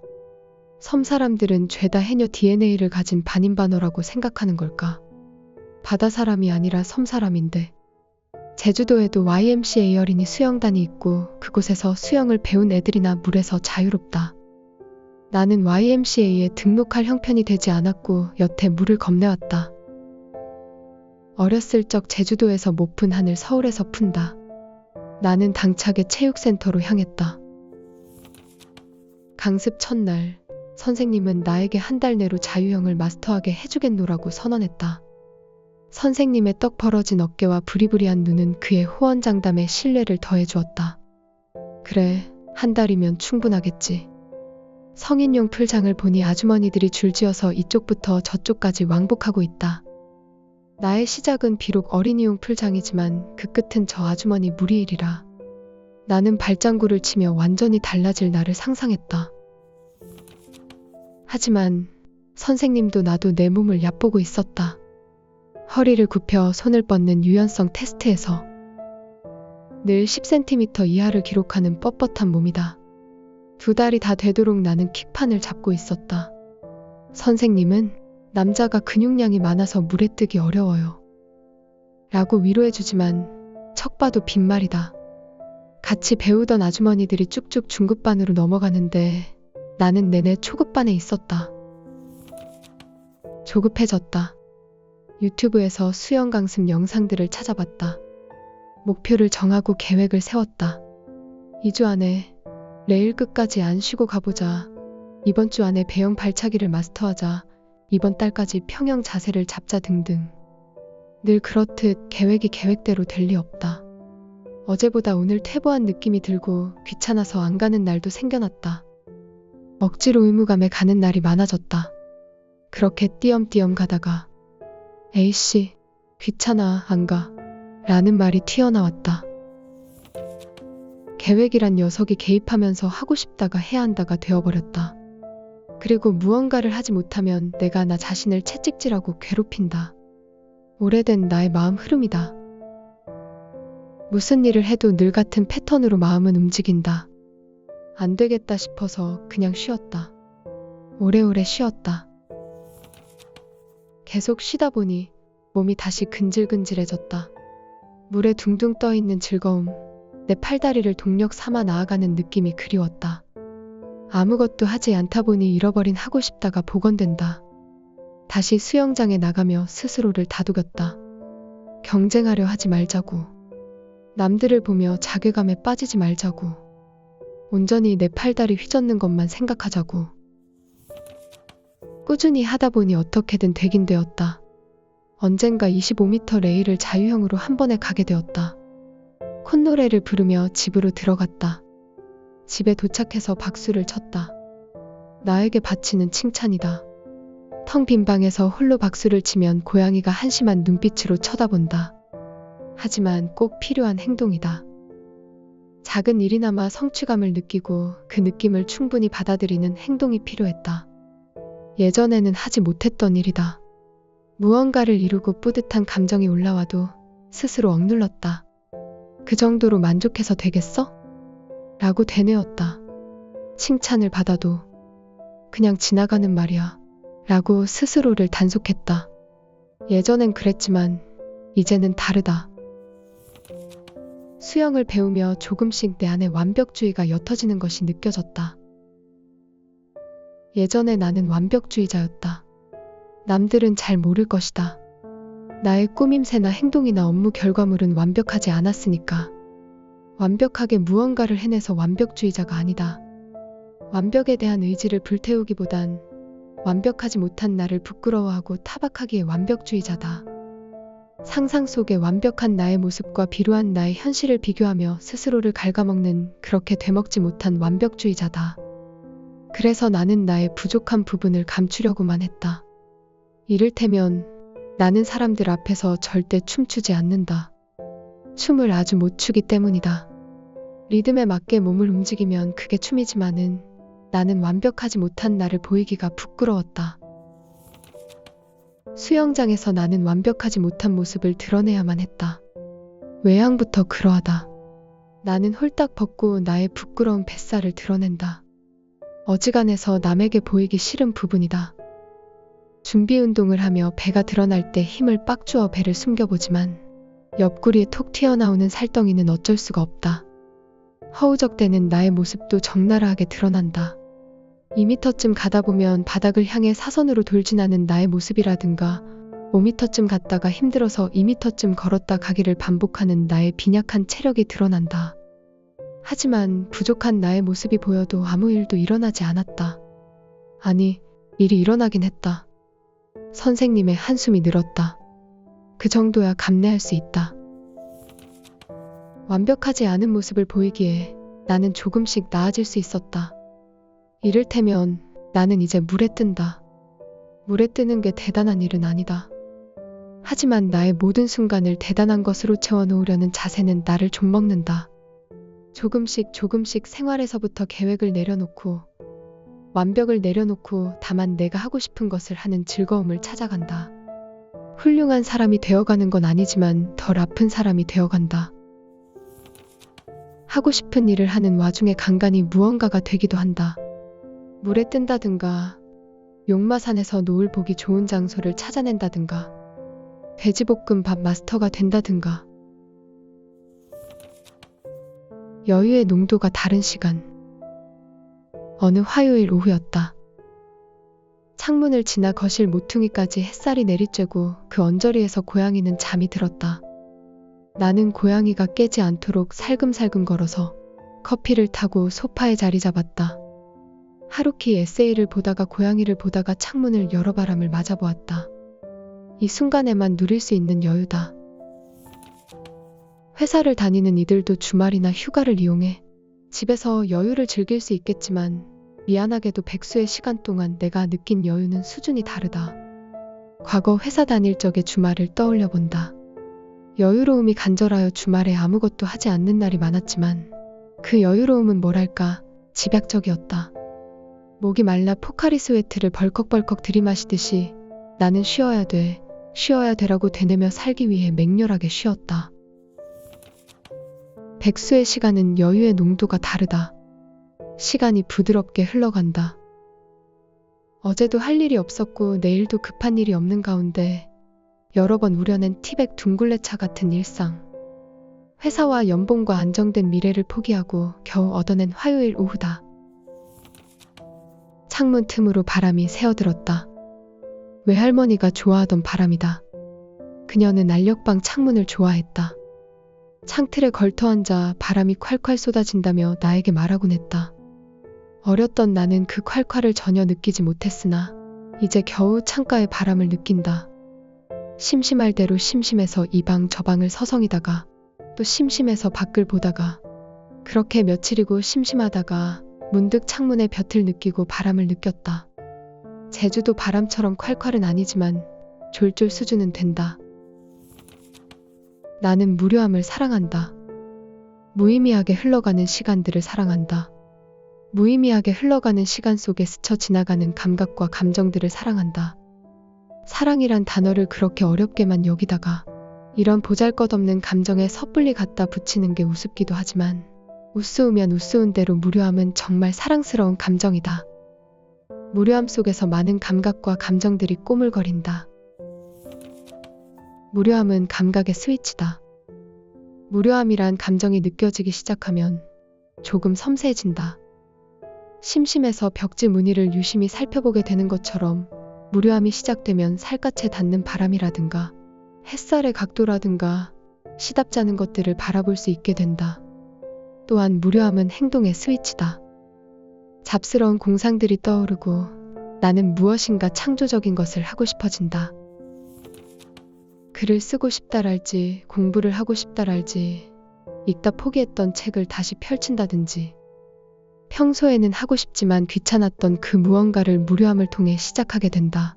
섬 사람들은 죄다 해녀 DNA를 가진 반인반어라고 생각하는 걸까? 바다 사람이 아니라 섬 사람인데. 제주도에도 YMCA 어린이 수영단이 있고 그곳에서 수영을 배운 애들이나 물에서 자유롭다. 나는 YMCA에 등록할 형편이 되지 않았고 여태 물을 겁내왔다. 어렸을 적 제주도에서 못 푼 한을 서울에서 푼다. 나는 당차게 체육센터로 향했다. 강습 첫날, 선생님은 나에게 한 달 내로 자유형을 마스터하게 해주겠노라고 선언했다. 선생님의 떡 벌어진 어깨와 부리부리한 눈은 그의 호언장담에 신뢰를 더해주었다. 그래, 한 달이면 충분하겠지. 성인용 풀장을 보니 아주머니들이 줄지어서 이쪽부터 저쪽까지 왕복하고 있다. 나의 시작은 비록 어린이용 풀장이지만 그 끝은 저 아주머니 무리일이라. 나는 발장구를 치며 완전히 달라질 나를 상상했다. 하지만 선생님도 나도 내 몸을 얕보고 있었다. 허리를 굽혀 손을 뻗는 유연성 테스트에서 늘 10cm 이하를 기록하는 뻣뻣한 몸이다. 2달이 다 되도록 나는 킥판을 잡고 있었다. 선생님은 남자가 근육량이 많아서 물에 뜨기 어려워요. 라고 위로해주지만 척 봐도 빈말이다. 같이 배우던 아주머니들이 쭉쭉 중급반으로 넘어가는데 나는 내내 초급반에 있었다. 조급해졌다. 유튜브에서 수영 강습 영상들을 찾아봤다. 목표를 정하고 계획을 세웠다. 2주 안에 레일 끝까지 안 쉬고 가보자. 이번 주 안에 배영 발차기를 마스터하자. 이번 달까지 평영 자세를 잡자 등등. 늘 그렇듯 계획이 계획대로 될 리 없다. 어제보다 오늘 퇴보한 느낌이 들고 귀찮아서 안 가는 날도 생겨났다. 억지로 의무감에 가는 날이 많아졌다. 그렇게 띄엄띄엄 가다가 에이씨, 귀찮아, 안 가. 라는 말이 튀어나왔다. 계획이란 녀석이 개입하면서 하고 싶다가 해야 한다가 되어버렸다. 그리고 무언가를 하지 못하면 내가 나 자신을 채찍질하고 괴롭힌다. 오래된 나의 마음 흐름이다. 무슨 일을 해도 늘 같은 패턴으로 마음은 움직인다. 안 되겠다 싶어서 그냥 쉬었다. 오래오래 쉬었다. 계속 쉬다 보니 몸이 다시 근질근질해졌다. 물에 둥둥 떠있는 즐거움, 내 팔다리를 동력 삼아 나아가는 느낌이 그리웠다. 아무것도 하지 않다 보니 잃어버린 하고 싶다가 복원된다. 다시 수영장에 나가며 스스로를 다독였다. 경쟁하려 하지 말자고. 남들을 보며 자괴감에 빠지지 말자고. 온전히 내 팔다리 휘젓는 것만 생각하자고. 꾸준히 하다 보니 어떻게든 되긴 되었다. 언젠가 25m 레일을 자유형으로 한 번에 가게 되었다. 콧노래를 부르며 집으로 들어갔다. 집에 도착해서 박수를 쳤다. 나에게 바치는 칭찬이다. 텅 빈 방에서 홀로 박수를 치면 고양이가 한심한 눈빛으로 쳐다본다. 하지만 꼭 필요한 행동이다. 작은 일이나마 성취감을 느끼고 그 느낌을 충분히 받아들이는 행동이 필요했다. 예전에는 하지 못했던 일이다. 무언가를 이루고 뿌듯한 감정이 올라와도 스스로 억눌렀다. 그 정도로 만족해서 되겠어? 라고 되뇌었다. 칭찬을 받아도 그냥 지나가는 말이야. 라고 스스로를 단속했다. 예전엔 그랬지만 이제는 다르다. 수영을 배우며 조금씩 내 안에 완벽주의가 옅어지는 것이 느껴졌다. 예전에 나는 완벽주의자였다. 남들은 잘 모를 것이다. 나의 꾸밈새나 행동이나 업무 결과물은 완벽하지 않았으니까. 완벽하게 무언가를 해내서 완벽주의자가 아니다. 완벽에 대한 의지를 불태우기보단 완벽하지 못한 나를 부끄러워하고 타박하기에 완벽주의자다. 상상 속의 완벽한 나의 모습과 비루한 나의 현실을 비교하며 스스로를 갉아먹는 그렇게 되먹지 못한 완벽주의자다. 그래서 나는 나의 부족한 부분을 감추려고만 했다. 이를테면 나는 사람들 앞에서 절대 춤추지 않는다. 춤을 아주 못 추기 때문이다. 리듬에 맞게 몸을 움직이면 그게 춤이지만은 나는 완벽하지 못한 나를 보이기가 부끄러웠다. 수영장에서 나는 완벽하지 못한 모습을 드러내야만 했다. 외양부터 그러하다. 나는 홀딱 벗고 나의 부끄러운 뱃살을 드러낸다. 어지간해서 남에게 보이기 싫은 부분이다. 준비 운동을 하며 배가 드러날 때 힘을 빡 주어 배를 숨겨보지만 옆구리에 톡 튀어나오는 살덩이는 어쩔 수가 없다. 허우적대는 나의 모습도 적나라하게 드러난다. 2m쯤 가다 보면 바닥을 향해 사선으로 돌진하는 나의 모습이라든가 5m쯤 갔다가 힘들어서 2m쯤 걸었다 가기를 반복하는 나의 빈약한 체력이 드러난다. 하지만 부족한 나의 모습이 보여도 아무 일도 일어나지 않았다. 아니, 일이 일어나긴 했다. 선생님의 한숨이 늘었다. 그 정도야 감내할 수 있다. 완벽하지 않은 모습을 보이기에 나는 조금씩 나아질 수 있었다. 이를테면 나는 이제 물에 뜬다. 물에 뜨는 게 대단한 일은 아니다. 하지만 나의 모든 순간을 대단한 것으로 채워놓으려는 자세는 나를 좀먹는다. 조금씩 생활에서부터 계획을 내려놓고 완벽을 내려놓고 다만 내가 하고 싶은 것을 하는 즐거움을 찾아간다. 훌륭한 사람이 되어가는 건 아니지만 덜 아픈 사람이 되어간다. 하고 싶은 일을 하는 와중에 간간히 무언가가 되기도 한다. 물에 뜬다든가 용마산에서 노을 보기 좋은 장소를 찾아낸다든가 돼지볶음밥 마스터가 된다든가 여유의 농도가 다른 시간. 어느 화요일 오후였다. 창문을 지나 거실 모퉁이까지 햇살이 내리쬐고 그 언저리에서 고양이는 잠이 들었다. 나는 고양이가 깨지 않도록 살금살금 걸어서 커피를 타고 소파에 자리 잡았다. 하루키 에세이를 보다가 고양이를 보다가 창문을 열어 바람을 맞아보았다. 이 순간에만 누릴 수 있는 여유다. 회사를 다니는 이들도 주말이나 휴가를 이용해 집에서 여유를 즐길 수 있겠지만 미안하게도 백수의 시간 동안 내가 느낀 여유는 수준이 다르다. 과거 회사 다닐 적의 주말을 떠올려 본다. 여유로움이 간절하여 주말에 아무것도 하지 않는 날이 많았지만 그 여유로움은 뭐랄까 집약적이었다. 목이 말라 포카리 스웨트를 벌컥벌컥 들이마시듯이 나는 쉬어야 되라고 되뇌며 살기 위해 맹렬하게 쉬었다. 백수의 시간은 여유의 농도가 다르다. 시간이 부드럽게 흘러간다. 어제도 할 일이 없었고 내일도 급한 일이 없는 가운데 여러 번 우려낸 티백 둥글레차 같은 일상. 회사와 연봉과 안정된 미래를 포기하고 겨우 얻어낸 화요일 오후다. 창문 틈으로 바람이 새어들었다. 외할머니가 좋아하던 바람이다. 그녀는 알력방 창문을 좋아했다. 창틀에 걸터앉아 바람이 콸콸 쏟아진다며 나에게 말하곤 했다. 어렸던 나는 그 콸콸을 전혀 느끼지 못했으나 이제 겨우 창가의 바람을 느낀다. 심심할 대로 심심해서 이 방 저 방을 서성이다가 또 심심해서 밖을 보다가 그렇게 며칠이고 심심하다가 문득 창문의 볕을 느끼고 바람을 느꼈다. 제주도 바람처럼 콸콸은 아니지만 졸졸 수준은 된다. 나는 무료함을 사랑한다. 무의미하게 흘러가는 시간들을 사랑한다. 무의미하게 흘러가는 시간 속에 스쳐 지나가는 감각과 감정들을 사랑한다. 사랑이란 단어를 그렇게 어렵게만 여기다가 이런 보잘것없는 감정에 섣불리 갖다 붙이는 게 우습기도 하지만 우스우면 우스운 대로 무료함은 정말 사랑스러운 감정이다. 무료함 속에서 많은 감각과 감정들이 꼬물거린다. 무료함은 감각의 스위치다. 무료함이란 감정이 느껴지기 시작하면 조금 섬세해진다. 심심해서 벽지 무늬를 유심히 살펴보게 되는 것처럼 무료함이 시작되면 살갗에 닿는 바람이라든가 햇살의 각도라든가 시답지 않은 것들을 바라볼 수 있게 된다. 또한 무료함은 행동의 스위치다. 잡스러운 공상들이 떠오르고 나는 무엇인가 창조적인 것을 하고 싶어진다. 글을 쓰고 싶다랄지, 공부를 하고 싶다랄지, 읽다 포기했던 책을 다시 펼친다든지, 평소에는 하고 싶지만 귀찮았던 그 무언가를 무료함을 통해 시작하게 된다.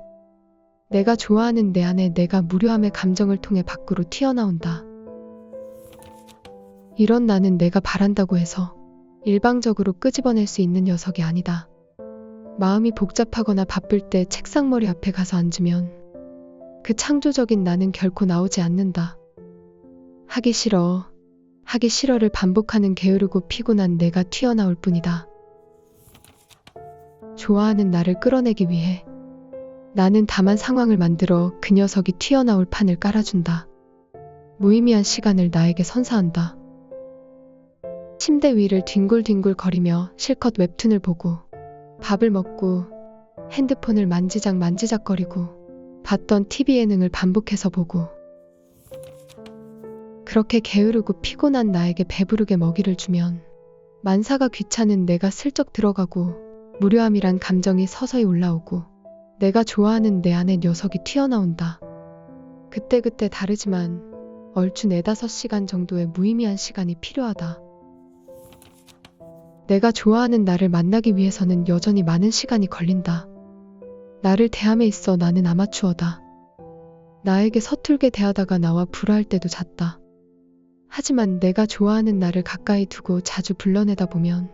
내가 좋아하는 내 안에 내가 무료함의 감정을 통해 밖으로 튀어나온다. 이런 나는 내가 바란다고 해서 일방적으로 끄집어낼 수 있는 녀석이 아니다. 마음이 복잡하거나 바쁠 때 책상머리 앞에 가서 앉으면 그 창조적인 나는 결코 나오지 않는다. 하기 싫어를 반복하는 게으르고 피곤한 내가 튀어나올 뿐이다. 좋아하는 나를 끌어내기 위해 나는 다만 상황을 만들어 그 녀석이 튀어나올 판을 깔아준다. 무의미한 시간을 나에게 선사한다. 침대 위를 뒹굴뒹굴 거리며 실컷 웹툰을 보고 밥을 먹고 핸드폰을 만지작거리고 봤던 TV 예능을 반복해서 보고 그렇게 게으르고 피곤한 나에게 배부르게 먹이를 주면 만사가 귀찮은 내가 슬쩍 들어가고 무료함이란 감정이 서서히 올라오고 내가 좋아하는 내 안의 녀석이 튀어나온다. 그때그때 다르지만 얼추 4-5시간 정도의 무의미한 시간이 필요하다. 내가 좋아하는 나를 만나기 위해서는 여전히 많은 시간이 걸린다. 나를 대함에 있어 나는 아마추어다. 나에게 서툴게 대하다가 나와 불화할 때도 잦다. 하지만 내가 좋아하는 나를 가까이 두고 자주 불러내다 보면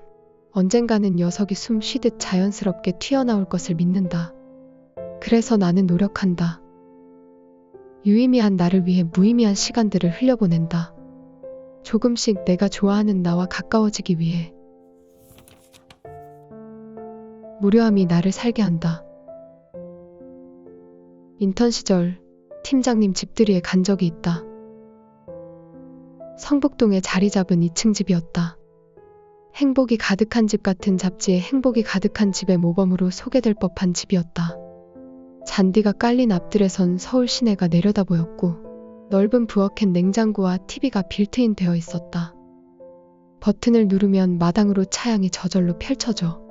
언젠가는 녀석이 숨 쉬듯 자연스럽게 튀어나올 것을 믿는다. 그래서 나는 노력한다. 유의미한 나를 위해 무의미한 시간들을 흘려보낸다. 조금씩 내가 좋아하는 나와 가까워지기 위해 무료함이 나를 살게 한다. 인턴 시절 팀장님 집들이에 간 적이 있다. 성북동에 자리 잡은 2층 집이었다. 행복이 가득한 집 같은 잡지에 행복이 가득한 집의 모범으로 소개될 법한 집이었다. 잔디가 깔린 앞들에선 서울 시내가 내려다 보였고 넓은 부엌엔 냉장고와 TV가 빌트인 되어 있었다. 버튼을 누르면 마당으로 차양이 저절로 펼쳐져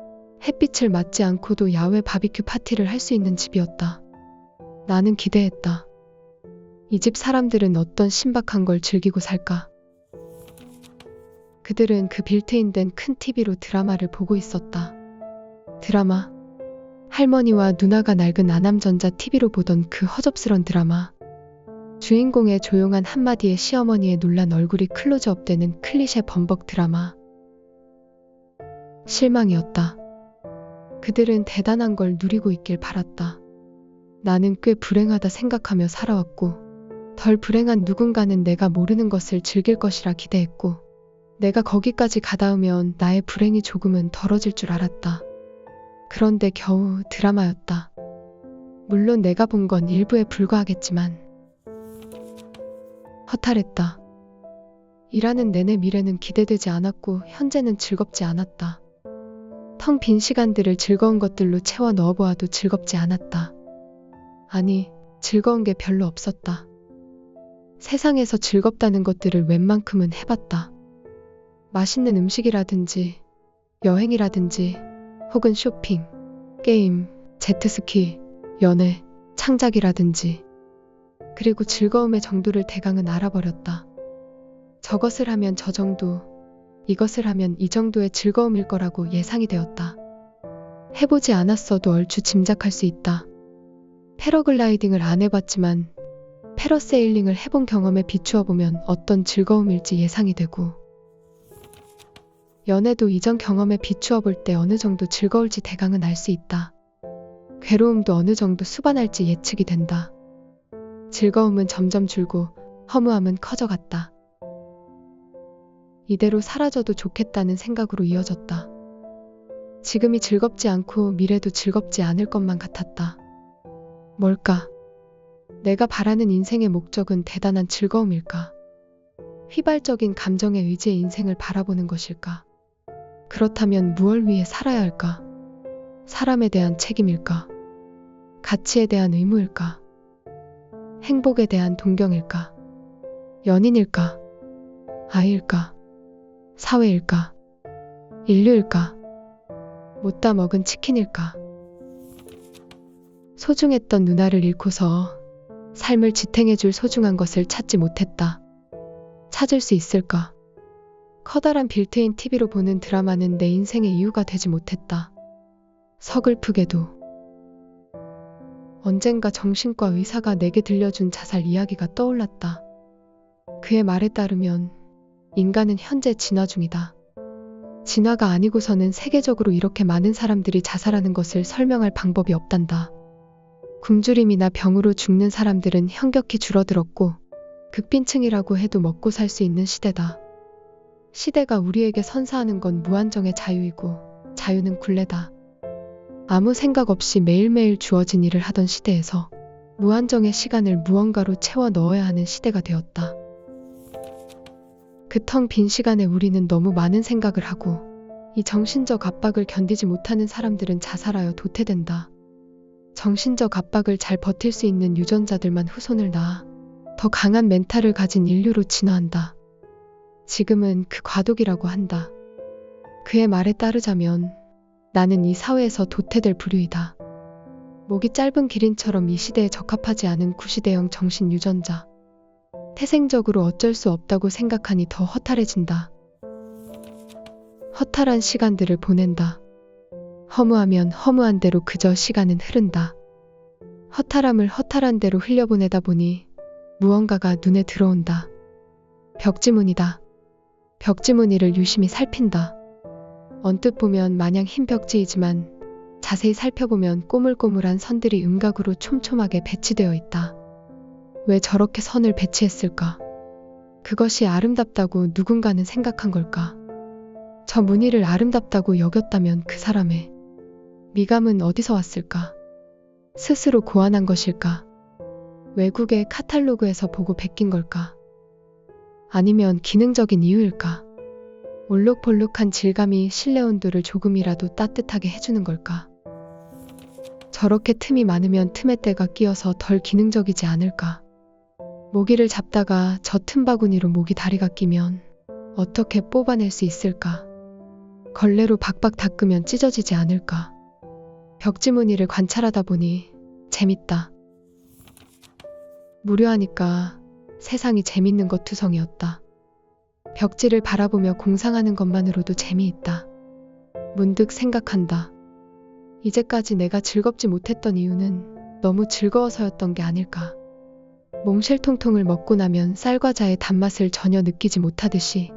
햇빛을 맞지 않고도 야외 바비큐 파티를 할 수 있는 집이었다. 나는 기대했다. 이 집 사람들은 어떤 신박한 걸 즐기고 살까? 그들은 그 빌트인된 큰 TV로 드라마를 보고 있었다. 드라마. 할머니와 누나가 낡은 아남전자 TV로 보던 그 허접스런 드라마. 주인공의 조용한 한마디에 시어머니의 놀란 얼굴이 클로즈업되는 클리셰 범벅 드라마. 실망이었다. 그들은 대단한 걸 누리고 있길 바랐다. 나는 꽤 불행하다 생각하며 살아왔고 덜 불행한 누군가는 내가 모르는 것을 즐길 것이라 기대했고 내가 거기까지 가닿으면 나의 불행이 조금은 덜어질 줄 알았다. 그런데 겨우 드라마였다. 물론 내가 본 건 일부에 불과하겠지만 허탈했다. 일하는 내내 미래는 기대되지 않았고 현재는 즐겁지 않았다. 텅 빈 시간들을 즐거운 것들로 채워 넣어보아도 즐겁지 않았다. 아니, 즐거운 게 별로 없었다. 세상에서 즐겁다는 것들을 웬만큼은 해봤다. 맛있는 음식이라든지 여행이라든지 혹은 쇼핑, 게임, 제트스키, 연애, 창작이라든지 그리고 즐거움의 정도를 대강은 알아버렸다. 저것을 하면 저 정도, 이것을 하면 이 정도의 즐거움일 거라고 예상이 되었다. 해보지 않았어도 얼추 짐작할 수 있다. 패러글라이딩을 안 해봤지만 패러세일링을 해본 경험에 비추어 보면 어떤 즐거움일지 예상이 되고 연애도 이전 경험에 비추어 볼 때 어느 정도 즐거울지 대강은 알 수 있다. 괴로움도 어느 정도 수반할지 예측이 된다. 즐거움은 점점 줄고 허무함은 커져갔다. 이대로 사라져도 좋겠다는 생각으로 이어졌다. 지금이 즐겁지 않고 미래도 즐겁지 않을 것만 같았다. 뭘까? 내가 바라는 인생의 목적은 대단한 즐거움일까? 휘발적인 감정에 의지해 인생을 바라보는 것일까? 그렇다면 무엇을 위해 살아야 할까? 사람에 대한 책임일까? 가치에 대한 의무일까? 행복에 대한 동경일까? 연인일까? 아이일까? 사회일까? 인류일까? 못다 먹은 치킨일까? 소중했던 누나를 잃고서 삶을 지탱해줄 소중한 것을 찾지 못했다. 찾을 수 있을까? 커다란 빌트인 TV로 보는 드라마는 내 인생의 이유가 되지 못했다. 서글프게도 언젠가 정신과 의사가 내게 들려준 자살 이야기가 떠올랐다. 그의 말에 따르면 인간은 현재 진화 중이다. 진화가 아니고서는 세계적으로 이렇게 많은 사람들이 자살하는 것을 설명할 방법이 없단다. 굶주림이나 병으로 죽는 사람들은 현격히 줄어들었고 극빈층이라고 해도 먹고 살 수 있는 시대다. 시대가 우리에게 선사하는 건 무한정의 자유이고 자유는 굴레다. 아무 생각 없이 매일매일 주어진 일을 하던 시대에서 무한정의 시간을 무언가로 채워 넣어야 하는 시대가 되었다. 그 텅 빈 시간에 우리는 너무 많은 생각을 하고 이 정신적 압박을 견디지 못하는 사람들은 자살하여 도태된다. 정신적 압박을 잘 버틸 수 있는 유전자들만 후손을 낳아 더 강한 멘탈을 가진 인류로 진화한다. 지금은 그 과도기라고 한다. 그의 말에 따르자면 나는 이 사회에서 도태될 부류이다. 목이 짧은 기린처럼 이 시대에 적합하지 않은 구시대형 정신 유전자. 태생적으로 어쩔 수 없다고 생각하니 더 허탈해진다. 허탈한 시간들을 보낸다. 허무하면 허무한 대로 그저 시간은 흐른다. 허탈함을 허탈한 대로 흘려보내다 보니 무언가가 눈에 들어온다. 벽지무늬다. 벽지무늬를 유심히 살핀다. 언뜻 보면 마냥 흰 벽지이지만 자세히 살펴보면 꼬물꼬물한 선들이 음각으로 촘촘하게 배치되어 있다. 왜 저렇게 선을 배치했을까? 그것이 아름답다고 누군가는 생각한 걸까? 저 무늬를 아름답다고 여겼다면 그 사람의 미감은 어디서 왔을까? 스스로 고안한 것일까? 외국의 카탈로그에서 보고 베낀 걸까? 아니면 기능적인 이유일까? 올록볼록한 질감이 실내 온도를 조금이라도 따뜻하게 해주는 걸까? 저렇게 틈이 많으면 틈에 때가 끼어서 덜 기능적이지 않을까? 모기를 잡다가 저 틈바구니로 모기 다리가 끼면 어떻게 뽑아낼 수 있을까? 걸레로 박박 닦으면 찢어지지 않을까? 벽지무늬를 관찰하다 보니 재밌다. 무료하니까 세상이 재밌는 것 투성이었다. 벽지를 바라보며 공상하는 것만으로도 재미있다. 문득 생각한다. 이제까지 내가 즐겁지 못했던 이유는 너무 즐거워서였던 게 아닐까. 몽쉘통통을 먹고 나면 쌀과자의 단맛을 전혀 느끼지 못하듯이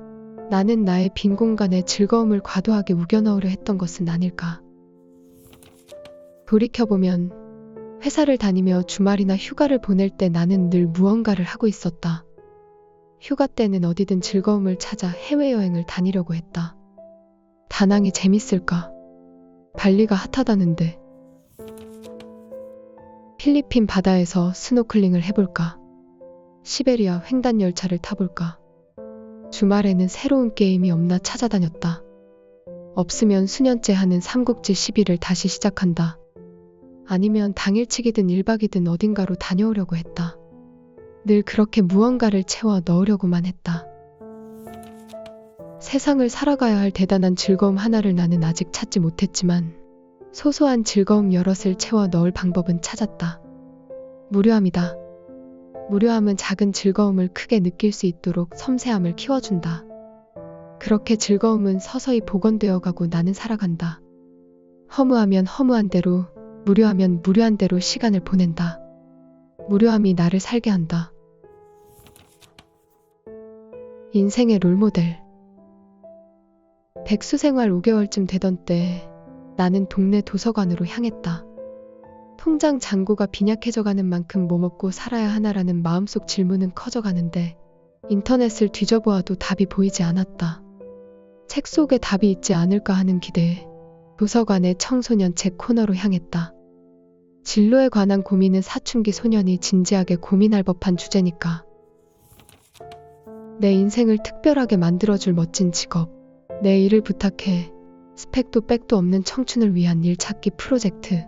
나는 나의 빈 공간에 즐거움을 과도하게 우겨넣으려 했던 것은 아닐까. 돌이켜보면 회사를 다니며 주말이나 휴가를 보낼 때 나는 늘 무언가를 하고 있었다. 휴가 때는 어디든 즐거움을 찾아 해외여행을 다니려고 했다. 다낭이 재밌을까? 발리가 핫하다는데. 필리핀 바다에서 스노클링을 해볼까? 시베리아 횡단 열차를 타볼까? 주말에는 새로운 게임이 없나 찾아다녔다. 없으면 수년째 하는 삼국지 시비를 다시 시작한다. 아니면 당일치기든 1박이든 어딘가로 다녀오려고 했다. 늘 그렇게 무언가를 채워 넣으려고만 했다. 세상을 살아가야 할 대단한 즐거움 하나를 나는 아직 찾지 못했지만 소소한 즐거움 여럿을 채워 넣을 방법은 찾았다. 무료함이다. 무료함은 작은 즐거움을 크게 느낄 수 있도록 섬세함을 키워준다. 그렇게 즐거움은 서서히 복원되어 가고 나는 살아간다. 허무하면 허무한 대로, 무료하면 무료한 대로 시간을 보낸다. 무료함이 나를 살게 한다. 인생의 롤모델. 백수생활 5개월쯤 되던 때 나는 동네 도서관으로 향했다. 통장 잔고가 빈약해져가는 만큼 뭐 먹고 살아야 하나라는 마음속 질문은 커져가는데 인터넷을 뒤져보아도 답이 보이지 않았다. 책 속에 답이 있지 않을까 하는 기대에 도서관의 청소년 책 코너로 향했다. 진로에 관한 고민은 사춘기 소년이 진지하게 고민할 법한 주제니까. 내 인생을 특별하게 만들어줄 멋진 직업, 내 일을 부탁해 스펙도 백도 없는 청춘을 위한 일 찾기 프로젝트.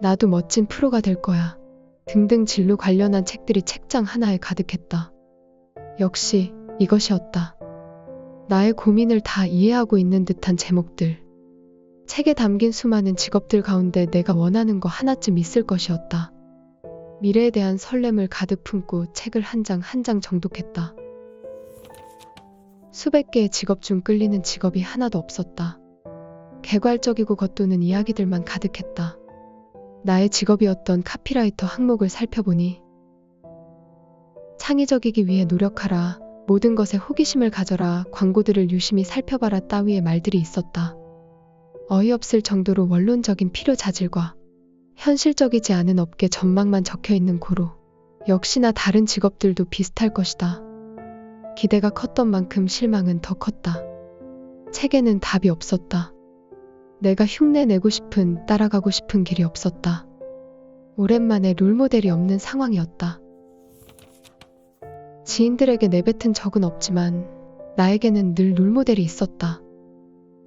나도 멋진 프로가 될 거야. 등등 진로 관련한 책들이 책장 하나에 가득했다. 역시 이것이었다. 나의 고민을 다 이해하고 있는 듯한 제목들. 책에 담긴 수많은 직업들 가운데 내가 원하는 거 하나쯤 있을 것이었다. 미래에 대한 설렘을 가득 품고 책을 한 장 한 장 정독했다. 수백 개의 직업 중 끌리는 직업이 하나도 없었다. 개괄적이고 겉도는 이야기들만 가득했다. 나의 직업이었던 카피라이터 항목을 살펴보니 창의적이기 위해 노력하라, 모든 것에 호기심을 가져라, 광고들을 유심히 살펴봐라 따위의 말들이 있었다. 어이없을 정도로 원론적인 필요자질과 현실적이지 않은 업계 전망만 적혀있는 고로 역시나 다른 직업들도 비슷할 것이다. 기대가 컸던 만큼 실망은 더 컸다. 책에는 답이 없었다. 내가 흉내내고 싶은, 따라가고 싶은 길이 없었다. 오랜만에 롤모델이 없는 상황이었다. 지인들에게 내뱉은 적은 없지만 나에게는 늘 롤모델이 있었다.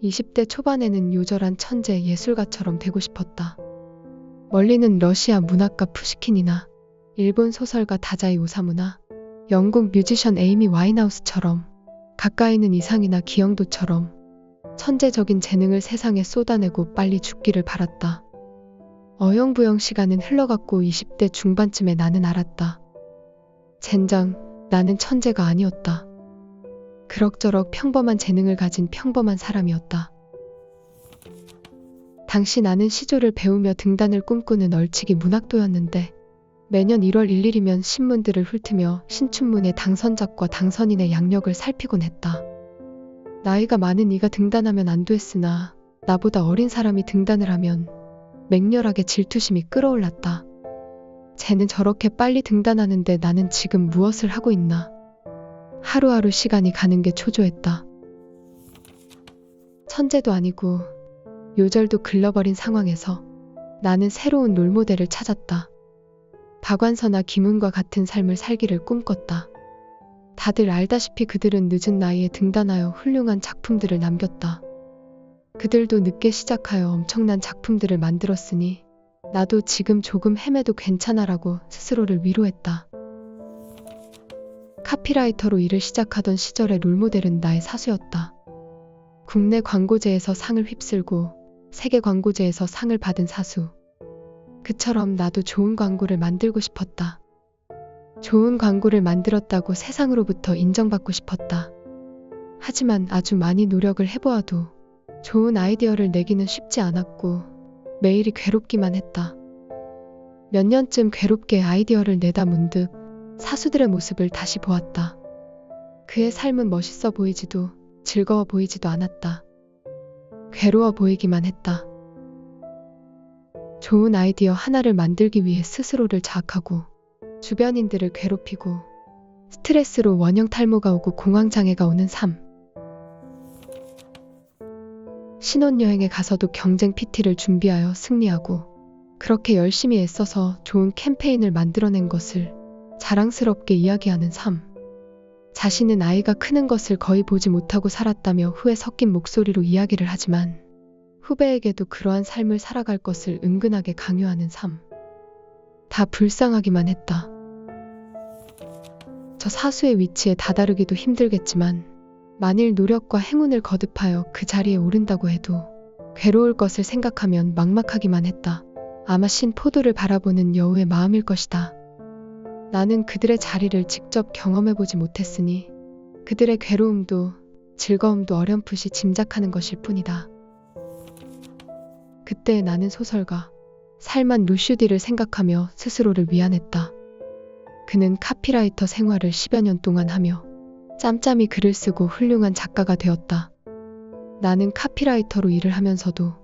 20대 초반에는 요절한 천재 예술가처럼 되고 싶었다. 멀리는 러시아 문학가 푸시킨이나 일본 소설가 다자이 오사무나 영국 뮤지션 에이미 와인하우스처럼, 가까이는 이상이나 기영도처럼 천재적인 재능을 세상에 쏟아내고 빨리 죽기를 바랐다. 어영부영 시간은 흘러갔고 20대 중반쯤에 나는 알았다. 젠장, 나는 천재가 아니었다. 그럭저럭 평범한 재능을 가진 평범한 사람이었다. 당시 나는 시조를 배우며 등단을 꿈꾸는 얼치기 문학도였는데 매년 1월 1일이면 신문들을 훑으며 신춘문예 당선작과 당선인의 양력을 살피곤 했다. 나이가 많은 이가 등단하면 안됐으나 나보다 어린 사람이 등단을 하면 맹렬하게 질투심이 끌어올랐다. 쟤는 저렇게 빨리 등단하는데 나는 지금 무엇을 하고 있나. 하루하루 시간이 가는 게 초조했다. 천재도 아니고 요절도 글러버린 상황에서 나는 새로운 롤모델을 찾았다. 박완서나 김훈과 같은 삶을 살기를 꿈꿨다. 다들 알다시피 그들은 늦은 나이에 등단하여 훌륭한 작품들을 남겼다. 그들도 늦게 시작하여 엄청난 작품들을 만들었으니 나도 지금 조금 헤매도 괜찮아라고 스스로를 위로했다. 카피라이터로 일을 시작하던 시절의 롤모델은 나의 사수였다. 국내 광고제에서 상을 휩쓸고 세계 광고제에서 상을 받은 사수. 그처럼 나도 좋은 광고를 만들고 싶었다. 좋은 광고를 만들었다고 세상으로부터 인정받고 싶었다. 하지만 아주 많이 노력을 해보아도 좋은 아이디어를 내기는 쉽지 않았고 매일이 괴롭기만 했다. 몇 년쯤 괴롭게 아이디어를 내다 문득 사수들의 모습을 다시 보았다. 그의 삶은 멋있어 보이지도 즐거워 보이지도 않았다. 괴로워 보이기만 했다. 좋은 아이디어 하나를 만들기 위해 스스로를 자학하고 주변인들을 괴롭히고 스트레스로 원형 탈모가 오고 공황장애가 오는 삶. 신혼여행에 가서도 경쟁 PT를 준비하여 승리하고 그렇게 열심히 애써서 좋은 캠페인을 만들어낸 것을 자랑스럽게 이야기하는 삶. 자신은 아이가 크는 것을 거의 보지 못하고 살았다며 후회 섞인 목소리로 이야기를 하지만 후배에게도 그러한 삶을 살아갈 것을 은근하게 강요하는 삶. 다 불쌍하기만 했다. 저 사수의 위치에 다다르기도 힘들겠지만 만일 노력과 행운을 거듭하여 그 자리에 오른다고 해도 괴로울 것을 생각하면 막막하기만 했다. 아마 신포도를 바라보는 여우의 마음일 것이다. 나는 그들의 자리를 직접 경험해보지 못했으니 그들의 괴로움도 즐거움도 어렴풋이 짐작하는 것일 뿐이다. 그때 나는 소설가 살만 루슈디를 생각하며 스스로를 위안했다. 그는 카피라이터 생활을 10여 년 동안 하며 짬짬이 글을 쓰고 훌륭한 작가가 되었다. 나는 카피라이터로 일을 하면서도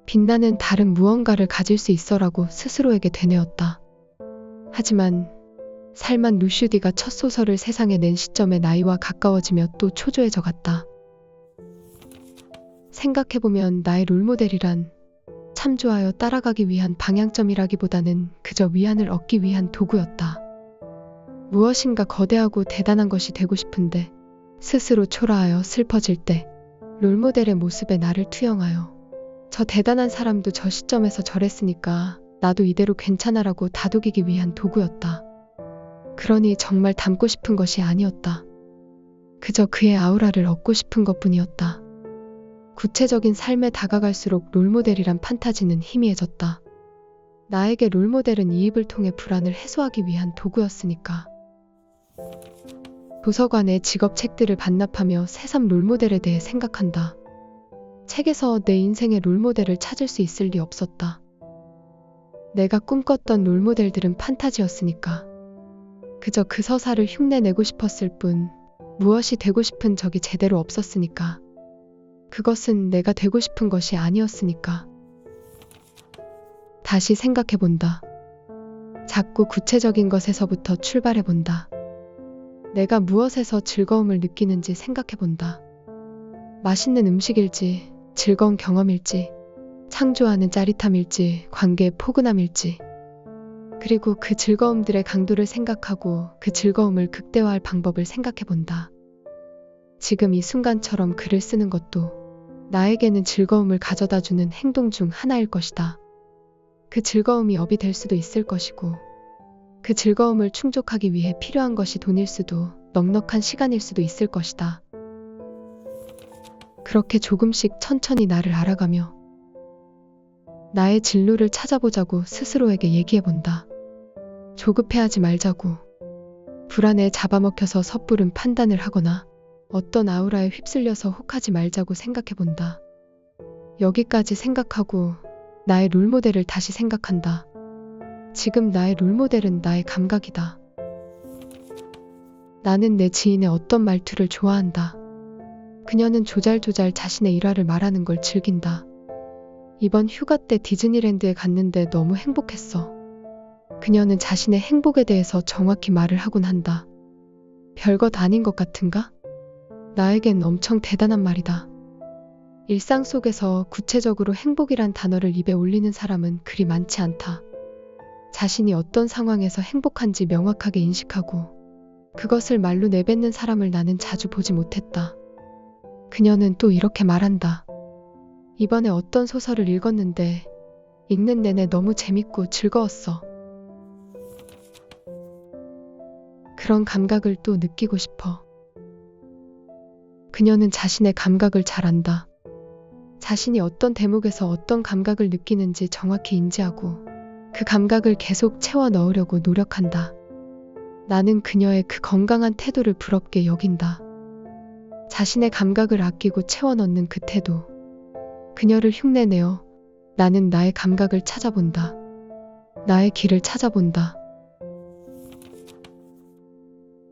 빛나는 다른 무언가를 가질 수 있어라고 스스로에게 되뇌었다. 하지만 살만 루슈디가 첫 소설을 세상에 낸 시점에 나이와 가까워지며 또 초조해져 갔다. 생각해보면 나의 롤모델이란 참조하여 따라가기 위한 방향점이라기보다는 그저 위안을 얻기 위한 도구였다. 무엇인가 거대하고 대단한 것이 되고 싶은데 스스로 초라하여 슬퍼질 때 롤모델의 모습에 나를 투영하여 저 대단한 사람도 저 시점에서 저랬으니까 나도 이대로 괜찮아라고 다독이기 위한 도구였다. 그러니 정말 닮고 싶은 것이 아니었다. 그저 그의 아우라를 얻고 싶은 것뿐이었다. 구체적인 삶에 다가갈수록 롤모델이란 판타지는 희미해졌다. 나에게 롤모델은 이입을 통해 불안을 해소하기 위한 도구였으니까. 도서관에 직업책들을 반납하며 새삼 롤모델에 대해 생각한다. 책에서 내 인생의 롤모델을 찾을 수 있을 리 없었다. 내가 꿈꿨던 롤모델들은 판타지였으니까. 그저 그 서사를 흉내내고 싶었을 뿐 무엇이 되고 싶은 적이 제대로 없었으니까. 그것은 내가 되고 싶은 것이 아니었으니까. 다시 생각해본다. 자꾸 구체적인 것에서부터 출발해본다. 내가 무엇에서 즐거움을 느끼는지 생각해본다. 맛있는 음식일지, 즐거운 경험일지, 창조하는 짜릿함일지, 관계의 포근함일지. 그리고 그 즐거움들의 강도를 생각하고 그 즐거움을 극대화할 방법을 생각해본다. 지금 이 순간처럼 글을 쓰는 것도 나에게는 즐거움을 가져다주는 행동 중 하나일 것이다. 그 즐거움이 업이 될 수도 있을 것이고, 그 즐거움을 충족하기 위해 필요한 것이 돈일 수도, 넉넉한 시간일 수도 있을 것이다. 그렇게 조금씩 천천히 나를 알아가며 나의 진로를 찾아보자고 스스로에게 얘기해본다. 조급해하지 말자고. 불안에 잡아먹혀서 섣부른 판단을 하거나 어떤 아우라에 휩쓸려서 혹하지 말자고 생각해본다. 여기까지 생각하고 나의 롤모델을 다시 생각한다. 지금 나의 롤모델은 나의 감각이다. 나는 내 지인의 어떤 말투를 좋아한다. 그녀는 조잘조잘 자신의 일화를 말하는 걸 즐긴다. 이번 휴가 때 디즈니랜드에 갔는데 너무 행복했어. 그녀는 자신의 행복에 대해서 정확히 말을 하곤 한다. 별것 아닌 것 같은가? 나에겐 엄청 대단한 말이다. 일상 속에서 구체적으로 행복이란 단어를 입에 올리는 사람은 그리 많지 않다. 자신이 어떤 상황에서 행복한지 명확하게 인식하고 그것을 말로 내뱉는 사람을 나는 자주 보지 못했다. 그녀는 또 이렇게 말한다. 이번에 어떤 소설을 읽었는데 읽는 내내 너무 재밌고 즐거웠어. 그런 감각을 또 느끼고 싶어. 그녀는 자신의 감각을 잘 안다. 자신이 어떤 대목에서 어떤 감각을 느끼는지 정확히 인지하고 그 감각을 계속 채워 넣으려고 노력한다. 나는 그녀의 그 건강한 태도를 부럽게 여긴다. 자신의 감각을 아끼고 채워 넣는 그 태도. 그녀를 흉내내어 나는 나의 감각을 찾아본다. 나의 길을 찾아본다.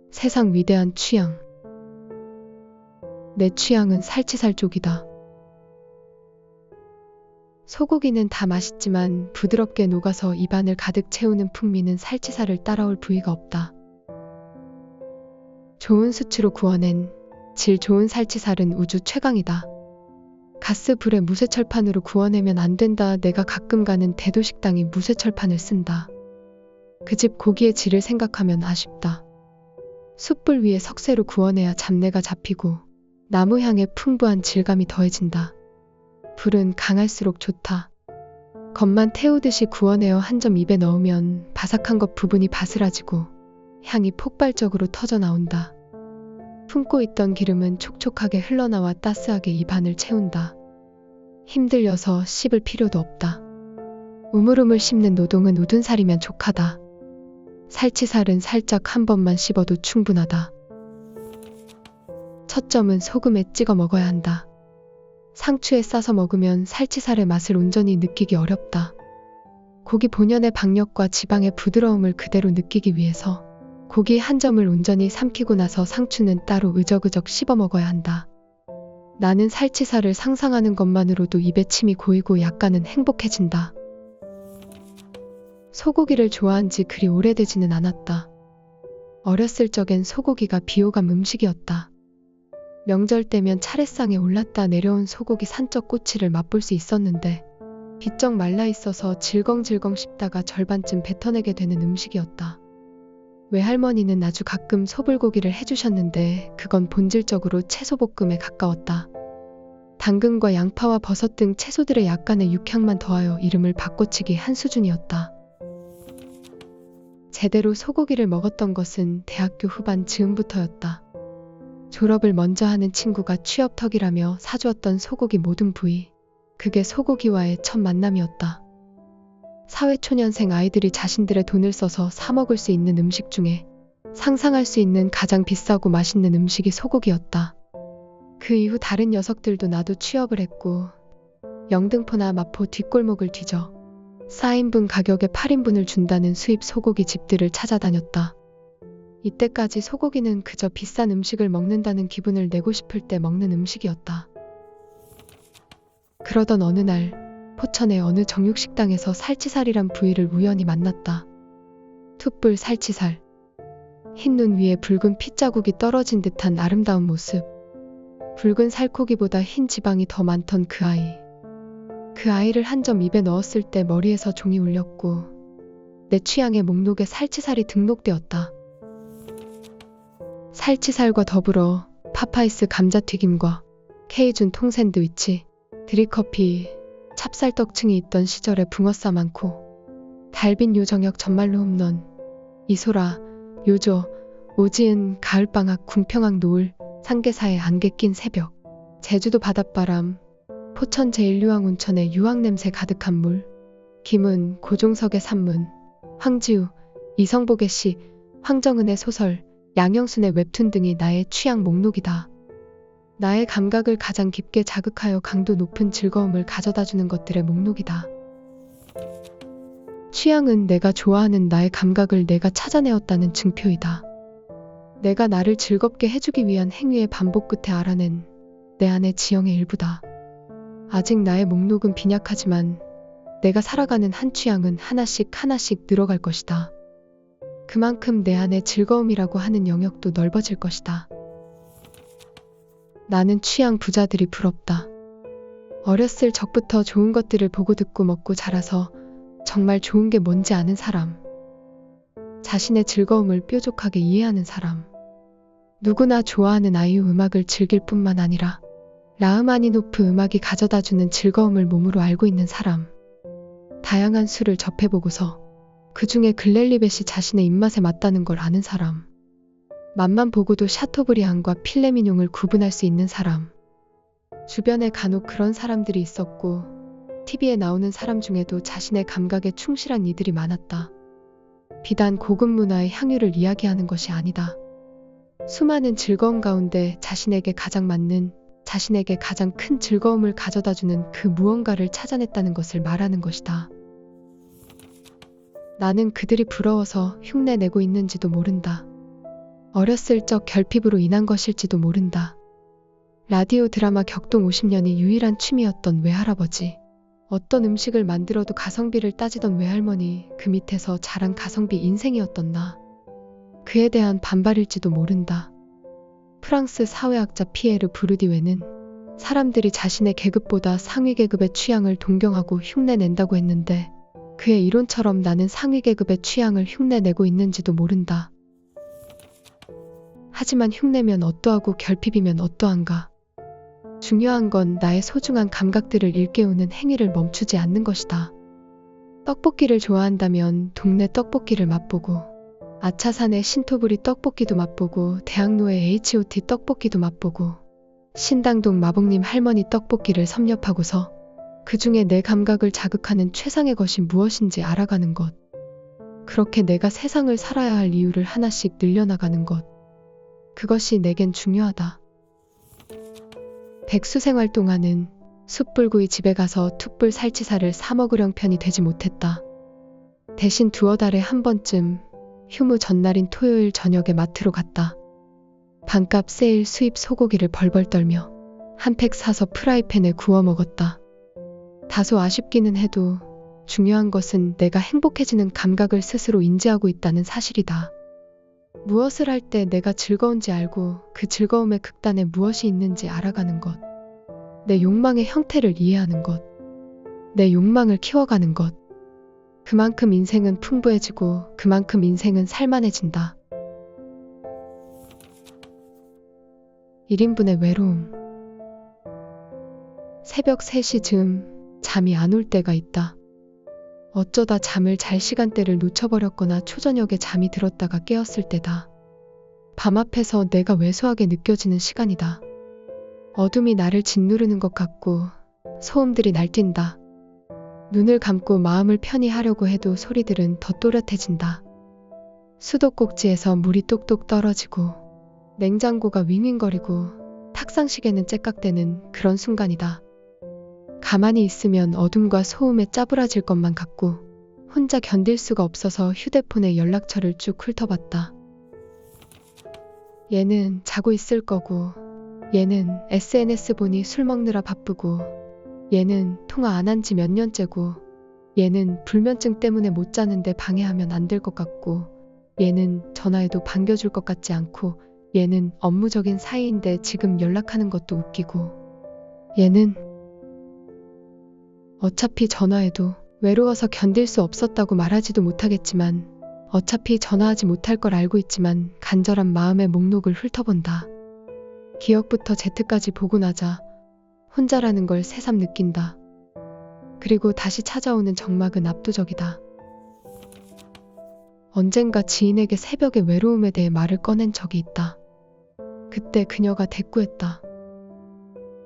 세상 위대한 취향. 내 취향은 살치살 쪽이다. 소고기는 다 맛있지만 부드럽게 녹아서 입안을 가득 채우는 풍미는 살치살을 따라올 부위가 없다. 좋은 수치로 구워낸 질 좋은 살치살은 우주 최강이다. 가스불에 무쇠철판으로 구워내면 안 된다. 내가 가끔 가는 대도식당이 무쇠철판을 쓴다. 그 집 고기의 질을 생각하면 아쉽다. 숯불 위에 석쇠로 구워내야 잡내가 잡히고 나무 향에 풍부한 질감이 더해진다. 불은 강할수록 좋다. 겉만 태우듯이 구워내어 한 점 입에 넣으면 바삭한 것 부분이 바스라지고 향이 폭발적으로 터져 나온다. 품고 있던 기름은 촉촉하게 흘러나와 따스하게 입안을 채운다. 힘들려서 씹을 필요도 없다. 우물우물 씹는 노동은 우둔살이면 족하다. 살치살은 살짝 한 번만 씹어도 충분하다. 첫 점은 소금에 찍어 먹어야 한다. 상추에 싸서 먹으면 살치살의 맛을 온전히 느끼기 어렵다. 고기 본연의 박력과 지방의 부드러움을 그대로 느끼기 위해서 고기 한 점을 온전히 삼키고 나서 상추는 따로 으적으적 씹어 먹어야 한다. 나는 살치살을 상상하는 것만으로도 입에 침이 고이고 약간은 행복해진다. 소고기를 좋아한 지 그리 오래되지는 않았다. 어렸을 적엔 소고기가 비호감 음식이었다. 명절 때면 차례상에 올랐다 내려온 소고기 산적 꼬치를 맛볼 수 있었는데 비쩍 말라 있어서 질겅질겅 씹다가 절반쯤 뱉어내게 되는 음식이었다. 외할머니는 아주 가끔 소불고기를 해주셨는데 그건 본질적으로 채소볶음에 가까웠다. 당근과 양파와 버섯 등 채소들의 약간의 육향만 더하여 이름을 바꿔치기 한 수준이었다. 제대로 소고기를 먹었던 것은 대학교 후반 즈음부터였다. 졸업을 먼저 하는 친구가 취업턱이라며 사주었던 소고기 모든 부위. 그게 소고기와의 첫 만남이었다. 사회초년생 아이들이 자신들의 돈을 써서 사 먹을 수 있는 음식 중에 상상할 수 있는 가장 비싸고 맛있는 음식이 소고기였다. 그 이후 다른 녀석들도 나도 취업을 했고 영등포나 마포 뒷골목을 뒤져 4인분 가격에 8인분을 준다는 수입 소고기 집들을 찾아다녔다. 이때까지 소고기는 그저 비싼 음식을 먹는다는 기분을 내고 싶을 때 먹는 음식이었다. 그러던 어느 날 포천의 어느 정육식당에서 살치살이란 부위를 우연히 만났다. 툭불 살치살. 흰 눈 위에 붉은 핏자국이 떨어진 듯한 아름다운 모습. 붉은 살코기보다 흰 지방이 더 많던 그 아이. 그 아이를 한 점 입에 넣었을 때 머리에서 종이 울렸고 내 취향의 목록에 살치살이 등록되었다. 살치살과 더불어 파파이스 감자튀김과 케이준 통샌드위치, 드립커피, 찹쌀떡층이 있던 시절에 붕어싸 많고 달빈 요정역 전말로 홈런, 이소라, 요조, 오지은, 가을방학, 궁평학 노을, 상계사의 안개 낀 새벽, 제주도 바닷바람, 포천 제1유황 온천의 유황냄새 가득한 물, 김은, 고종석의 산문, 황지우, 이성복의 시, 황정은의 소설, 양영순의 웹툰 등이 나의 취향 목록이다. 나의 감각을 가장 깊게 자극하여 강도 높은 즐거움을 가져다주는 것들의 목록이다. 취향은 내가 좋아하는 나의 감각을 내가 찾아내었다는 증표이다. 내가 나를 즐겁게 해주기 위한 행위의 반복 끝에 알아낸 내 안의 지형의 일부다. 아직 나의 목록은 빈약하지만 내가 살아가는 한 취향은 하나씩 하나씩 늘어갈 것이다. 그만큼 내 안의 즐거움이라고 하는 영역도 넓어질 것이다. 나는 취향 부자들이 부럽다. 어렸을 적부터 좋은 것들을 보고 듣고 먹고 자라서 정말 좋은 게 뭔지 아는 사람. 자신의 즐거움을 뾰족하게 이해하는 사람. 누구나 좋아하는 아이유 음악을 즐길 뿐만 아니라 라흐마니노프 음악이 가져다주는 즐거움을 몸으로 알고 있는 사람. 다양한 술을 접해보고서 그 중에 글렌리벳이 자신의 입맛에 맞다는 걸 아는 사람. 맛만 보고도 샤토브리앙과 필레미뇽을 구분할 수 있는 사람. 주변에 간혹 그런 사람들이 있었고 TV에 나오는 사람 중에도 자신의 감각에 충실한 이들이 많았다. 비단 고급 문화의 향유를 이야기하는 것이 아니다. 수많은 즐거움 가운데 자신에게 가장 맞는, 자신에게 가장 큰 즐거움을 가져다주는 그 무언가를 찾아냈다는 것을 말하는 것이다. 나는 그들이 부러워서 흉내내고 있는지도 모른다. 어렸을 적 결핍으로 인한 것일지도 모른다. 라디오 드라마 격동 50년이 유일한 취미였던 외할아버지. 어떤 음식을 만들어도 가성비를 따지던 외할머니, 그 밑에서 자란 가성비 인생이었던 나. 그에 대한 반발일지도 모른다. 프랑스 사회학자 피에르 부르디웨는 사람들이 자신의 계급보다 상위 계급의 취향을 동경하고 흉내낸다고 했는데 그의 이론처럼 나는 상위 계급의 취향을 흉내내고 있는지도 모른다. 하지만 흉내면 어떠하고 결핍이면 어떠한가. 중요한 건 나의 소중한 감각들을 일깨우는 행위를 멈추지 않는 것이다. 떡볶이를 좋아한다면 동네 떡볶이를 맛보고 아차산의 신토부리 떡볶이도 맛보고 대학로의 H.O.T 떡볶이도 맛보고 신당동 마복님 할머니 떡볶이를 섭렵하고서 그 중에 내 감각을 자극하는 최상의 것이 무엇인지 알아가는 것. 그렇게 내가 세상을 살아야 할 이유를 하나씩 늘려나가는 것. 그것이 내겐 중요하다. 백수 생활 동안은 숯불구이 집에 가서 툭불 살치살을 사 먹을 형편이 되지 못했다. 대신 두어 달에 한 번쯤 휴무 전날인 토요일 저녁에 마트로 갔다. 반값 세일 수입 소고기를 벌벌 떨며 한 팩 사서 프라이팬에 구워 먹었다. 다소 아쉽기는 해도 중요한 것은 내가 행복해지는 감각을 스스로 인지하고 있다는 사실이다. 무엇을 할 때 내가 즐거운지 알고 그 즐거움의 극단에 무엇이 있는지 알아가는 것. 내 욕망의 형태를 이해하는 것. 내 욕망을 키워가는 것. 그만큼 인생은 풍부해지고 그만큼 인생은 살만해진다. 1인분의 외로움. 새벽 3시 즈음 잠이 안 올 때가 있다. 어쩌다 잠을 잘 시간대를 놓쳐버렸거나 초저녁에 잠이 들었다가 깨었을 때다. 밤 앞에서 내가 왜소하게 느껴지는 시간이다. 어둠이 나를 짓누르는 것 같고 소음들이 날뛴다. 눈을 감고 마음을 편히 하려고 해도 소리들은 더 또렷해진다. 수도꼭지에서 물이 똑똑 떨어지고 냉장고가 윙윙거리고 탁상시계는 째깍대는 그런 순간이다. 가만히 있으면 어둠과 소음에 짜부라질 것만 같고 혼자 견딜 수가 없어서 휴대폰에 연락처를 쭉 훑어봤다. 얘는 자고 있을 거고, 얘는 SNS 보니 술 먹느라 바쁘고, 얘는 통화 안 한 지 몇 년째고, 얘는 불면증 때문에 못 자는데 방해하면 안 될 것 같고, 얘는 전화해도 반겨줄 것 같지 않고, 얘는 업무적인 사이인데 지금 연락하는 것도 웃기고, 얘는 어차피 전화해도 외로워서 견딜 수 없었다고 말하지도 못하겠지만 어차피 전화하지 못할 걸 알고 있지만 간절한 마음의 목록을 훑어본다. 기억부터 Z까지 보고 나자 혼자라는 걸 새삼 느낀다. 그리고 다시 찾아오는 적막은 압도적이다. 언젠가 지인에게 새벽에 외로움에 대해 말을 꺼낸 적이 있다. 그때 그녀가 대꾸했다.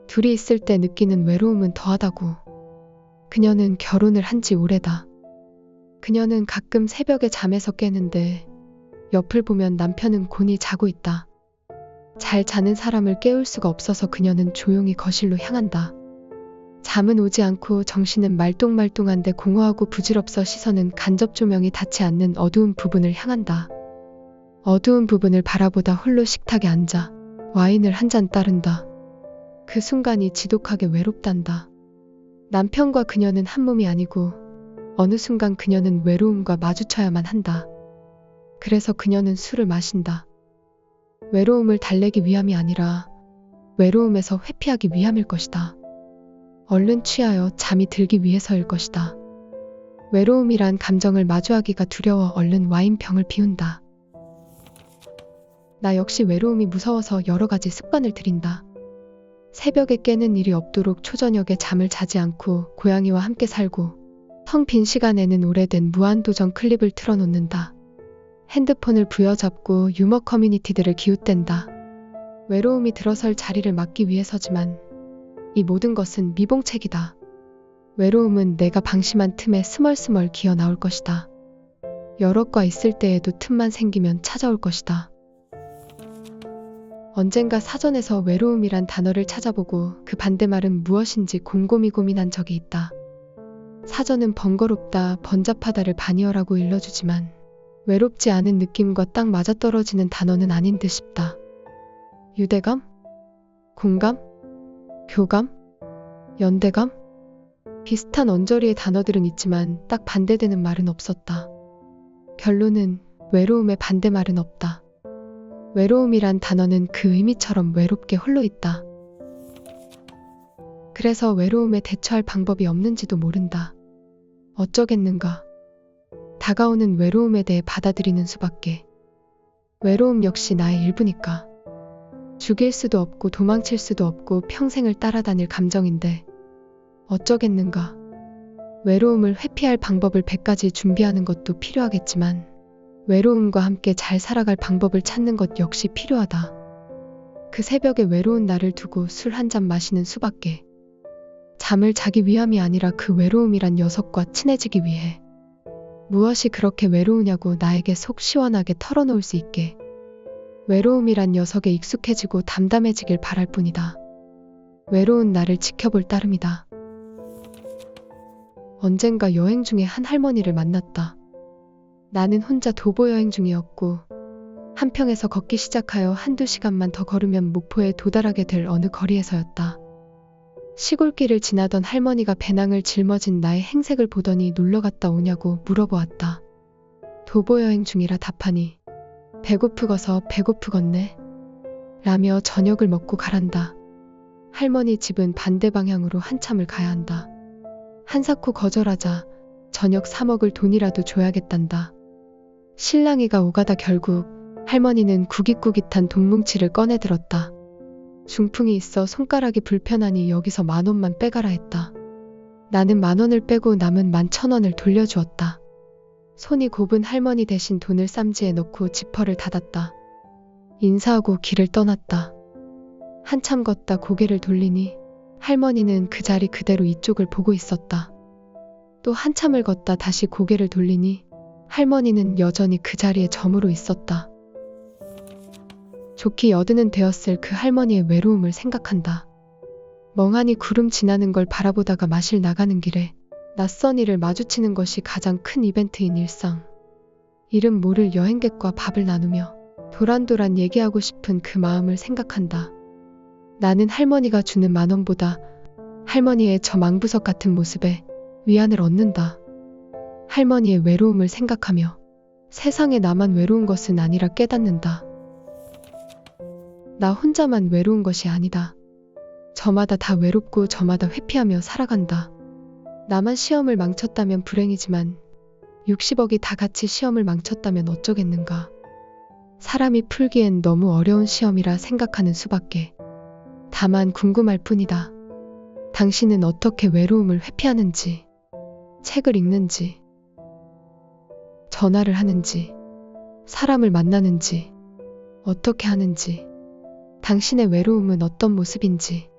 둘이 있을 때 느끼는 외로움은 더하다고. 그녀는 결혼을 한 지 오래다. 그녀는 가끔 새벽에 잠에서 깨는데 옆을 보면 남편은 곤히 자고 있다. 잘 자는 사람을 깨울 수가 없어서 그녀는 조용히 거실로 향한다. 잠은 오지 않고 정신은 말똥말똥한데 공허하고 부질없어 시선은 간접 조명이 닿지 않는 어두운 부분을 향한다. 어두운 부분을 바라보다 홀로 식탁에 앉아 와인을 한 잔 따른다. 그 순간이 지독하게 외롭단다. 남편과 그녀는 한 몸이 아니고 어느 순간 그녀는 외로움과 마주쳐야만 한다. 그래서 그녀는 술을 마신다. 외로움을 달래기 위함이 아니라 외로움에서 회피하기 위함일 것이다. 얼른 취하여 잠이 들기 위해서일 것이다. 외로움이란 감정을 마주하기가 두려워 얼른 와인병을 비운다. 나 역시 외로움이 무서워서 여러 가지 습관을 들인다. 새벽에 깨는 일이 없도록 초저녁에 잠을 자지 않고 고양이와 함께 살고 텅 빈 시간에는 오래된 무한도전 클립을 틀어놓는다. 핸드폰을 부여잡고 유머 커뮤니티들을 기웃댄다. 외로움이 들어설 자리를 막기 위해서지만 이 모든 것은 미봉책이다. 외로움은 내가 방심한 틈에 스멀스멀 기어 나올 것이다. 여럿과 있을 때에도 틈만 생기면 찾아올 것이다. 언젠가 사전에서 외로움이란 단어를 찾아보고 그 반대말은 무엇인지 곰곰이 고민한 적이 있다. 사전은 번거롭다, 번잡하다를 반이어라고 일러주지만 외롭지 않은 느낌과 딱 맞아떨어지는 단어는 아닌 듯 싶다. 유대감? 공감? 교감? 연대감? 비슷한 언저리의 단어들은 있지만 딱 반대되는 말은 없었다. 결론은 외로움의 반대말은 없다. 외로움이란 단어는 그 의미처럼 외롭게 홀로 있다. 그래서 외로움에 대처할 방법이 없는지도 모른다. 어쩌겠는가. 다가오는 외로움에 대해 받아들이는 수밖에. 외로움 역시 나의 일부니까. 죽일 수도 없고 도망칠 수도 없고 평생을 따라다닐 감정인데 어쩌겠는가. 외로움을 회피할 방법을 100가지 준비하는 것도 필요하겠지만 외로움과 함께 잘 살아갈 방법을 찾는 것 역시 필요하다. 그 새벽에 외로운 나를 두고 술 한 잔 마시는 수밖에. 잠을 자기 위함이 아니라 그 외로움이란 녀석과 친해지기 위해. 무엇이 그렇게 외로우냐고 나에게 속 시원하게 털어놓을 수 있게. 외로움이란 녀석에 익숙해지고 담담해지길 바랄 뿐이다. 외로운 나를 지켜볼 따름이다. 언젠가 여행 중에 한 할머니를 만났다. 나는 혼자 도보 여행 중이었고 한평에서 걷기 시작하여 한두 시간만 더 걸으면 목포에 도달하게 될 어느 거리에서였다. 시골길을 지나던 할머니가 배낭을 짊어진 나의 행색을 보더니 놀러 갔다 오냐고 물어보았다. 도보 여행 중이라 답하니 배고프거서 배고프겠네 라며 저녁을 먹고 가란다. 할머니 집은 반대 방향으로 한참을 가야 한다. 한사코 거절하자 저녁 사 먹을 돈이라도 줘야겠단다. 실랑이가 오가다 결국 할머니는 구깃구깃한 돈뭉치를 꺼내들었다. 중풍이 있어 손가락이 불편하니 여기서 10,000원만 빼가라 했다. 나는 10,000원을 빼고 남은 11,000원을 돌려주었다. 손이 곱은 할머니 대신 돈을 쌈지에 넣고 지퍼를 닫았다. 인사하고 길을 떠났다. 한참 걷다 고개를 돌리니 할머니는 그 자리 그대로 이쪽을 보고 있었다. 또 한참을 걷다 다시 고개를 돌리니 할머니는 여전히 그 자리에 저무로 있었다. 좋게 여든은 되었을 그 할머니의 외로움을 생각한다. 멍하니 구름 지나는 걸 바라보다가 마실 나가는 길에 낯선 이를 마주치는 것이 가장 큰 이벤트인 일상. 이름 모를 여행객과 밥을 나누며 도란도란 얘기하고 싶은 그 마음을 생각한다. 나는 할머니가 주는 10,000원보다 할머니의 저 망부석 같은 모습에 위안을 얻는다. 할머니의 외로움을 생각하며 세상에 나만 외로운 것은 아니라 깨닫는다. 나 혼자만 외로운 것이 아니다. 저마다 다 외롭고 저마다 회피하며 살아간다. 나만 시험을 망쳤다면 불행이지만 60억이 다 같이 시험을 망쳤다면 어쩌겠는가. 사람이 풀기엔 너무 어려운 시험이라 생각하는 수밖에. 다만 궁금할 뿐이다. 당신은 어떻게 외로움을 회피하는지, 책을 읽는지, 전화를 하는지, 사람을 만나는지, 어떻게 하는지, 당신의 외로움은 어떤 모습인지.